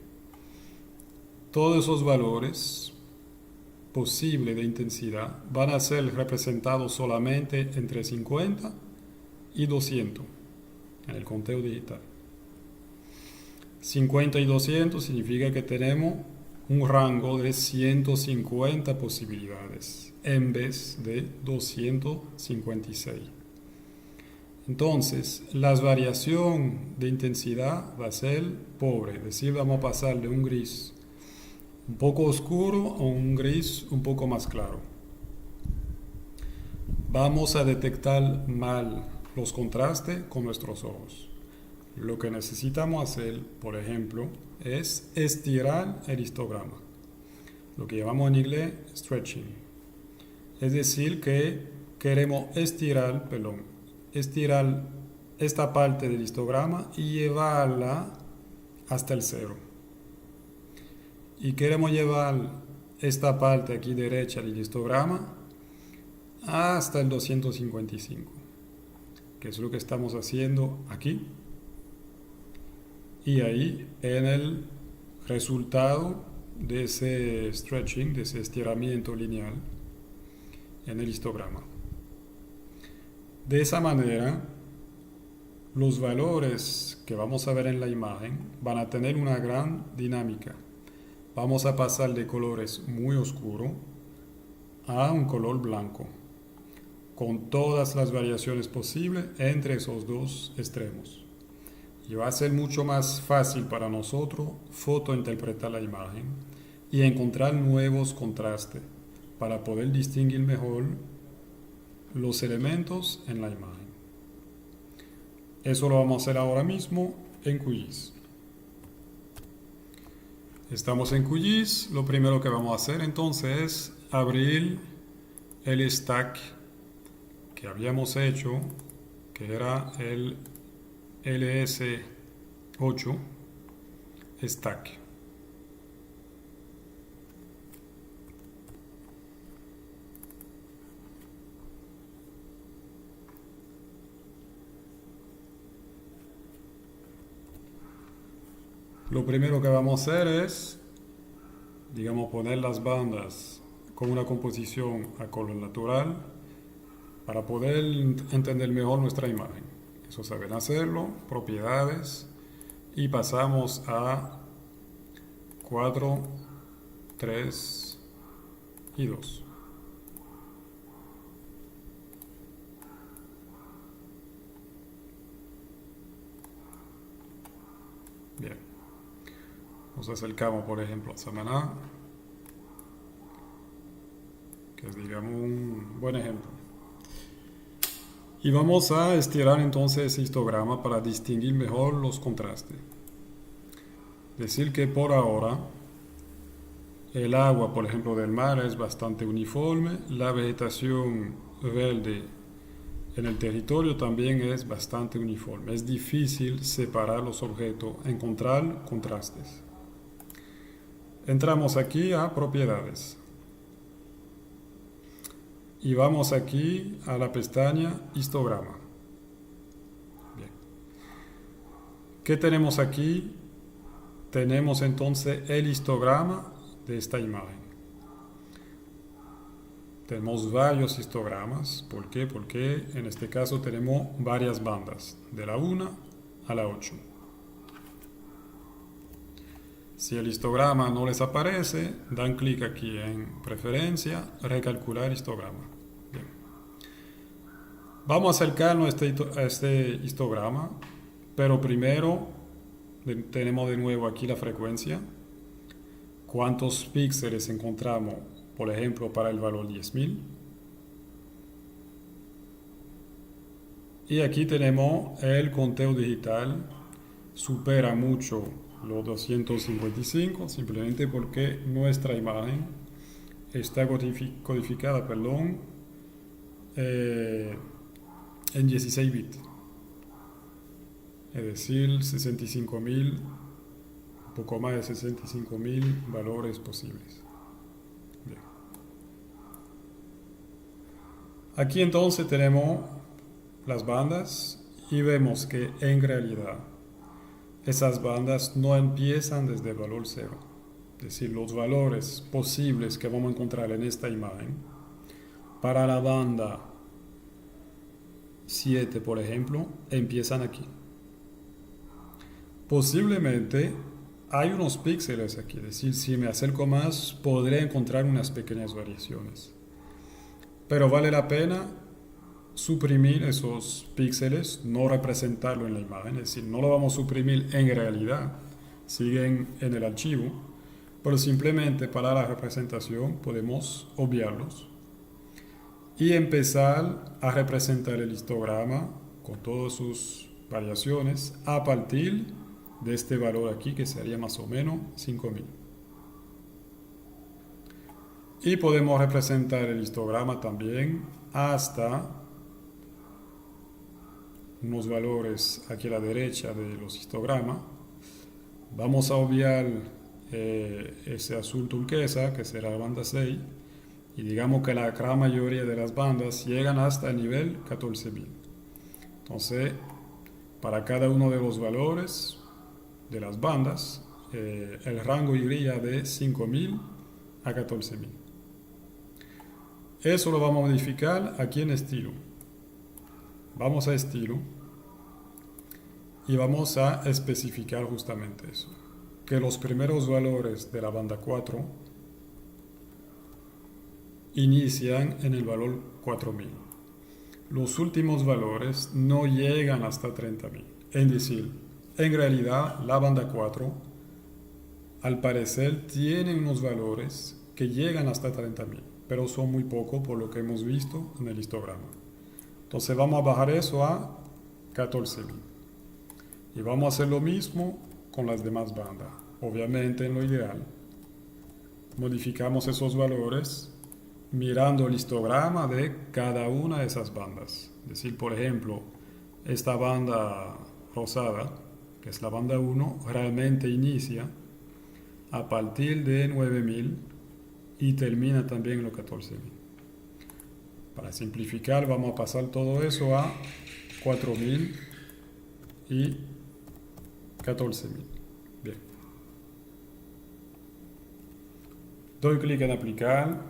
todos esos valores posibles de intensidad van a ser representados solamente entre 50 y 200 en el conteo digital. 50 y 200 significa que tenemos un rango de 150 posibilidades en vez de 256. Entonces, la variación de intensidad va a ser pobre, es decir, vamos a pasar de un gris un poco oscuro a un gris un poco más claro. Vamos a detectar mal los contrastes con nuestros ojos. Lo que necesitamos hacer, por ejemplo, es estirar el histograma, lo que llamamos en inglés stretching. Es decir, que queremos estirar esta parte del histograma y llevarla hasta el 0. Y queremos llevar esta parte aquí derecha del histograma hasta el 255, que es lo que estamos haciendo aquí. Y ahí, en el resultado de ese stretching, de ese estiramiento lineal en el histograma. De esa manera, los valores que vamos a ver en la imagen van a tener una gran dinámica. Vamos a pasar de colores muy oscuros a un color blanco, con todas las variaciones posibles entre esos dos extremos. Y va a ser mucho más fácil para nosotros fotointerpretar la imagen y encontrar nuevos contrastes para poder distinguir mejor los elementos en la imagen. Eso lo vamos a hacer ahora mismo en QGIS. Estamos en QGIS. Lo primero que vamos a hacer entonces es abrir el stack que habíamos hecho, que era el LS8 stack. Lo primero que vamos a hacer es, digamos, poner las bandas con una composición a color natural para poder entender mejor nuestra imagen. Eso saben hacerlo, propiedades, y pasamos a 4, 3 y 2. Bien, nos acercamos por ejemplo a Samaná, que es digamos un buen ejemplo. Y vamos a estirar entonces ese histograma para distinguir mejor los contrastes. Decir que por ahora el agua, por ejemplo, del mar es bastante uniforme, la vegetación verde en el territorio también es bastante uniforme. Es difícil separar los objetos, encontrar contrastes. Entramos aquí a propiedades. Y vamos aquí a la pestaña histograma. Bien. ¿Qué tenemos aquí? Tenemos entonces el histograma de esta imagen. Tenemos varios histogramas. ¿Por qué? Porque en este caso tenemos varias bandas, de la 1 a la 8. Si el histograma no les aparece, dan clic aquí en preferencia, recalcular histograma. Bien. Vamos a acercarnos a este histograma, pero primero tenemos de nuevo aquí la frecuencia. ¿Cuántos píxeles encontramos, por ejemplo, para el valor 10.000? Y aquí tenemos el conteo digital, supera mucho los 255, simplemente porque nuestra imagen está codificada, en 16 bits, es decir, 65.000, un poco más de 65.000 valores posibles. Bien. Aquí entonces tenemos las bandas y vemos que en realidad esas bandas no empiezan desde el valor 0. Es decir, los valores posibles que vamos a encontrar en esta imagen para la banda 7, por ejemplo, empiezan aquí. Posiblemente hay unos píxeles aquí, es decir, si me acerco más podré encontrar unas pequeñas variaciones. Pero vale la pena suprimir esos píxeles, no representarlo en la imagen, es decir, no lo vamos a suprimir en realidad, siguen en el archivo, pero simplemente para la representación podemos obviarlos y empezar a representar el histograma con todas sus variaciones a partir de este valor aquí, que sería más o menos 5.000. Y podemos representar el histograma también hasta unos valores aquí a la derecha de los histogramas. Vamos a obviar ese azul turquesa, que será la banda 6, y digamos que la gran mayoría de las bandas llegan hasta el nivel 14.000. Entonces, para cada uno de los valores de las bandas, el rango iría de 5.000 a 14.000. Eso lo vamos a modificar aquí en estilo. Vamos a estilo y vamos a especificar justamente eso, que los primeros valores de la banda 4 inician en el valor 4.000. Los últimos valores no llegan hasta 30.000. Es decir, en realidad la banda 4 al parecer tiene unos valores que llegan hasta 30.000, pero son muy pocos por lo que hemos visto en el histograma. Entonces vamos a bajar eso a 14.000. Y vamos a hacer lo mismo con las demás bandas. Obviamente, en lo ideal, modificamos esos valores mirando el histograma de cada una de esas bandas. Es decir, por ejemplo, esta banda rosada, que es la banda 1, realmente inicia a partir de 9.000 y termina también en los 14.000. Para simplificar, vamos a pasar todo eso a 4.000 y 14.000. Bien. Doy clic en aplicar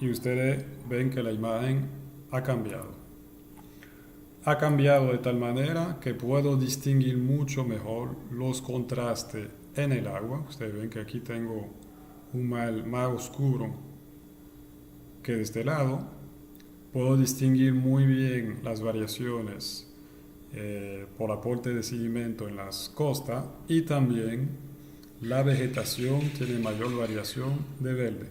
y ustedes ven que la imagen ha cambiado. Ha cambiado de tal manera que puedo distinguir mucho mejor los contrastes en el agua. Ustedes ven que aquí tengo un mar más oscuro que de este lado. Puedo distinguir muy bien las variaciones por aporte de sedimento en las costas y también la vegetación tiene mayor variación de verde.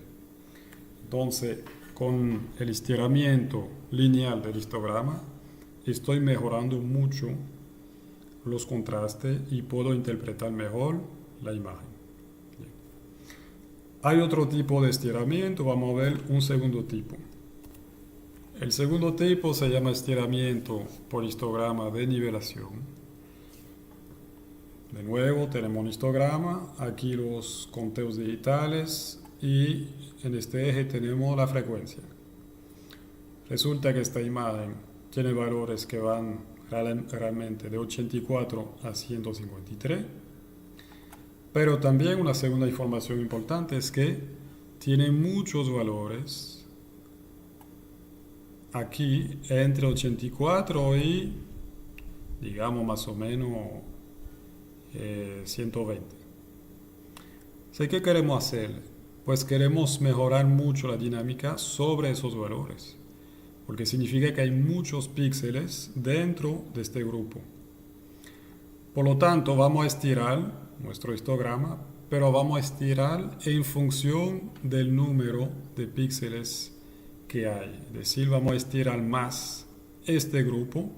Entonces, con el estiramiento lineal del histograma, estoy mejorando mucho los contrastes y puedo interpretar mejor la imagen. Bien. Hay otro tipo de estiramiento, vamos a ver un segundo tipo. El segundo tipo se llama estiramiento por histograma de nivelación. De nuevo tenemos un histograma, aquí los conteos digitales y en este eje tenemos la frecuencia. Resulta que esta imagen tiene valores que van realmente de 84 a 153, pero también una segunda información importante es que tiene muchos valores aquí entre 84 y digamos más o menos 120. Entonces, ¿qué queremos hacer? Pues queremos mejorar mucho la dinámica sobre esos valores, porque significa que hay muchos píxeles dentro de este grupo. Por lo tanto, vamos a estirar nuestro histograma, pero vamos a estirar en función del número de píxeles que hay. Es decir, vamos a estirar más este grupo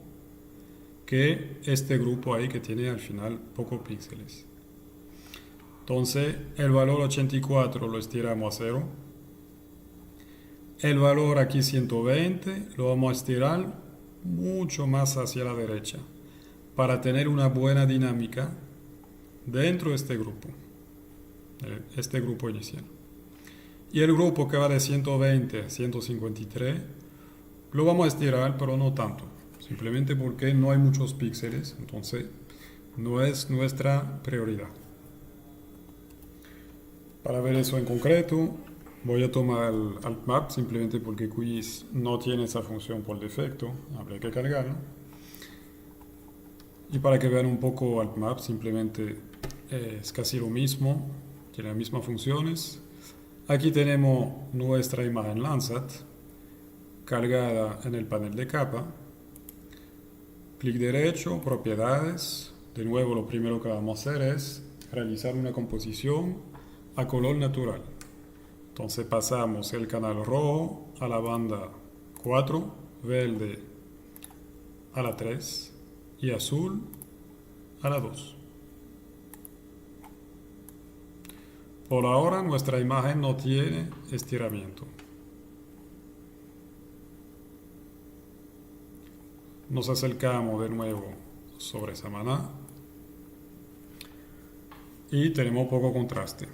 que este grupo ahí que tiene al final pocos píxeles. Entonces, el valor 84 lo estiramos a 0. El valor aquí 120 lo vamos a estirar mucho más hacia la derecha para tener una buena dinámica dentro de este grupo inicial. Y el grupo que va de 120 a 153 lo vamos a estirar, pero no tanto, simplemente porque no hay muchos píxeles, entonces no es nuestra prioridad. Para ver eso en concreto, voy a tomar el Alt Map simplemente porque QGIS no tiene esa función por defecto, habría que cargarla. Y para que vean un poco Alt Map, simplemente es casi lo mismo, tiene las mismas funciones. Aquí tenemos nuestra imagen Landsat cargada en el panel de capa. Clic derecho, propiedades. De nuevo, lo primero que vamos a hacer es realizar una composición a color natural. Entonces pasamos el canal rojo a la banda 4, verde a la 3 y azul a la 2. Por ahora nuestra imagen no tiene estiramiento. Nos acercamos de nuevo sobre Samaná y tenemos poco contraste.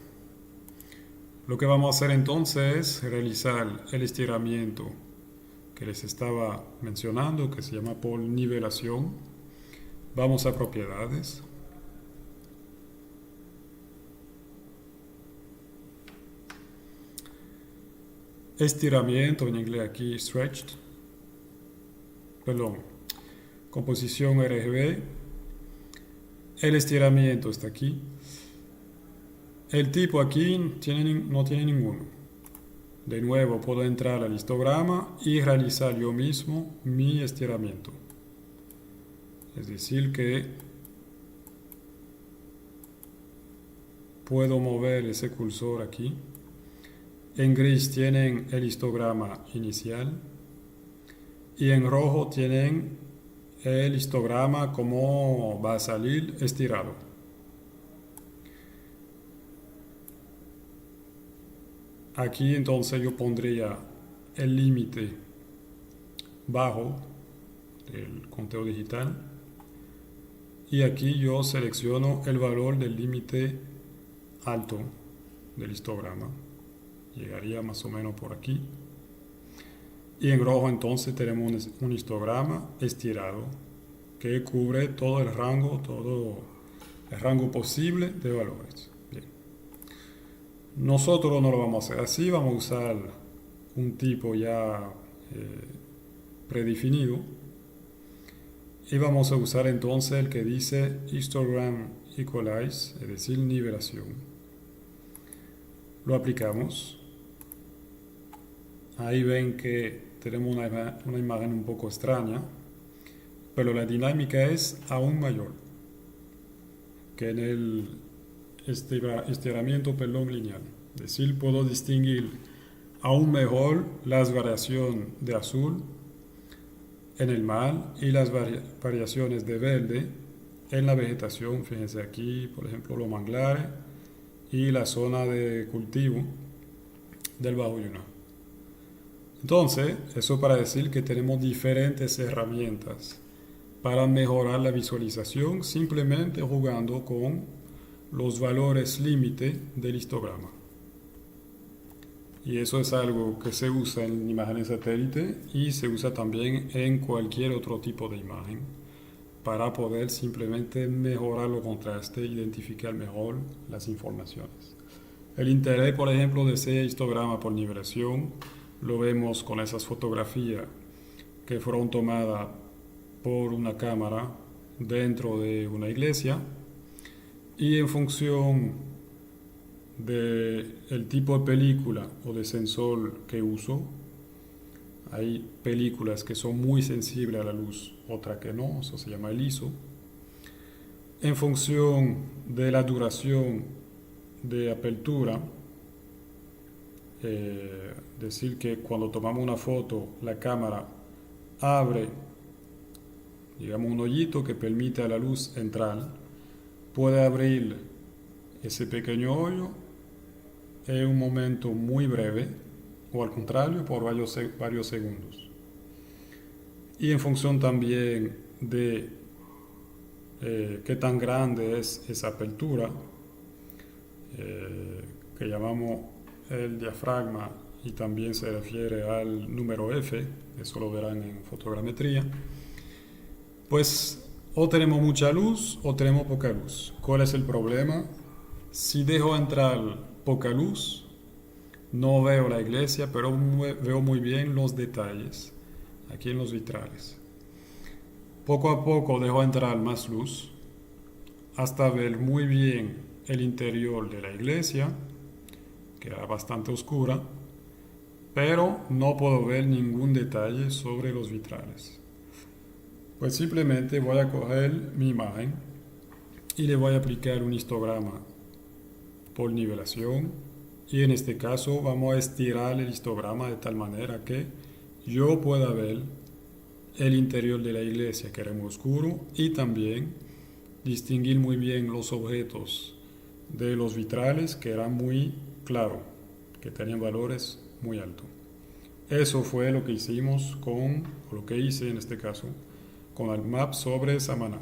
Lo que vamos a hacer entonces es realizar el estiramiento que les estaba mencionando, que se llama por nivelación. Vamos a propiedades. Estiramiento, en inglés aquí stretched. Perdón. Composición RGB. El estiramiento está aquí. El tipo aquí no tiene ninguno. De nuevo puedo entrar al histograma y realizar yo mismo mi estiramiento. Es decir que puedo mover ese cursor aquí. En gris tienen el histograma inicial y en rojo tienen el histograma como va a salir estirado. Aquí entonces yo pondría el límite bajo del conteo digital y aquí yo selecciono el valor del límite alto del histograma. Llegaría más o menos por aquí. Y en rojo entonces tenemos un histograma estirado que cubre todo el rango posible de valores. Bien. Nosotros no lo vamos a hacer así, vamos a usar un tipo ya predefinido y vamos a usar entonces el que dice histogram equalize, es decir, nivelación. Lo aplicamos. Ahí ven que tenemos una imagen un poco extraña, pero la dinámica es aún mayor que en el estiramiento lineal. Es decir, puedo distinguir aún mejor las variaciones de azul en el mar y las variaciones de verde en la vegetación. Fíjense aquí, por ejemplo, los manglares y la zona de cultivo del Bajo Yuna. Entonces, eso para decir que tenemos diferentes herramientas para mejorar la visualización simplemente jugando con los valores límite del histograma. Y eso es algo que se usa en imágenes satélite y se usa también en cualquier otro tipo de imagen para poder simplemente mejorar los contrastes e identificar mejor las informaciones. El interés, por ejemplo, de ese histograma por nivelación lo vemos con esas fotografías que fueron tomadas por una cámara dentro de una iglesia y en función del tipo de película o de sensor que uso, hay películas que son muy sensibles a la luz, otras que no, eso se llama el ISO. En función de la duración de apertura, decir que cuando tomamos una foto la cámara abre, digamos, un hoyito que permite a la luz entrar, puede abrir ese pequeño hoyo en un momento muy breve o al contrario por varios segundos. Y en función también de qué tan grande es esa apertura, que llamamos el diafragma y también se refiere al número F, eso lo verán en fotogrametría, pues o tenemos mucha luz o tenemos poca luz. ¿Cuál es el problema? Si dejo entrar poca luz, no veo la iglesia, pero veo muy bien los detalles aquí en los vitrales. Poco a poco dejo entrar más luz hasta ver muy bien el interior de la iglesia, que era bastante oscura, pero no puedo ver ningún detalle sobre los vitrales. Pues simplemente voy a coger mi imagen y le voy a aplicar un histograma por nivelación y en este caso vamos a estirar el histograma de tal manera que yo pueda ver el interior de la iglesia que era muy oscuro y también distinguir muy bien los objetos de los vitrales que eran muy claros, que tenían valores muy altos. Eso fue lo que hicimos lo que hice en este caso con el map sobre Samaná.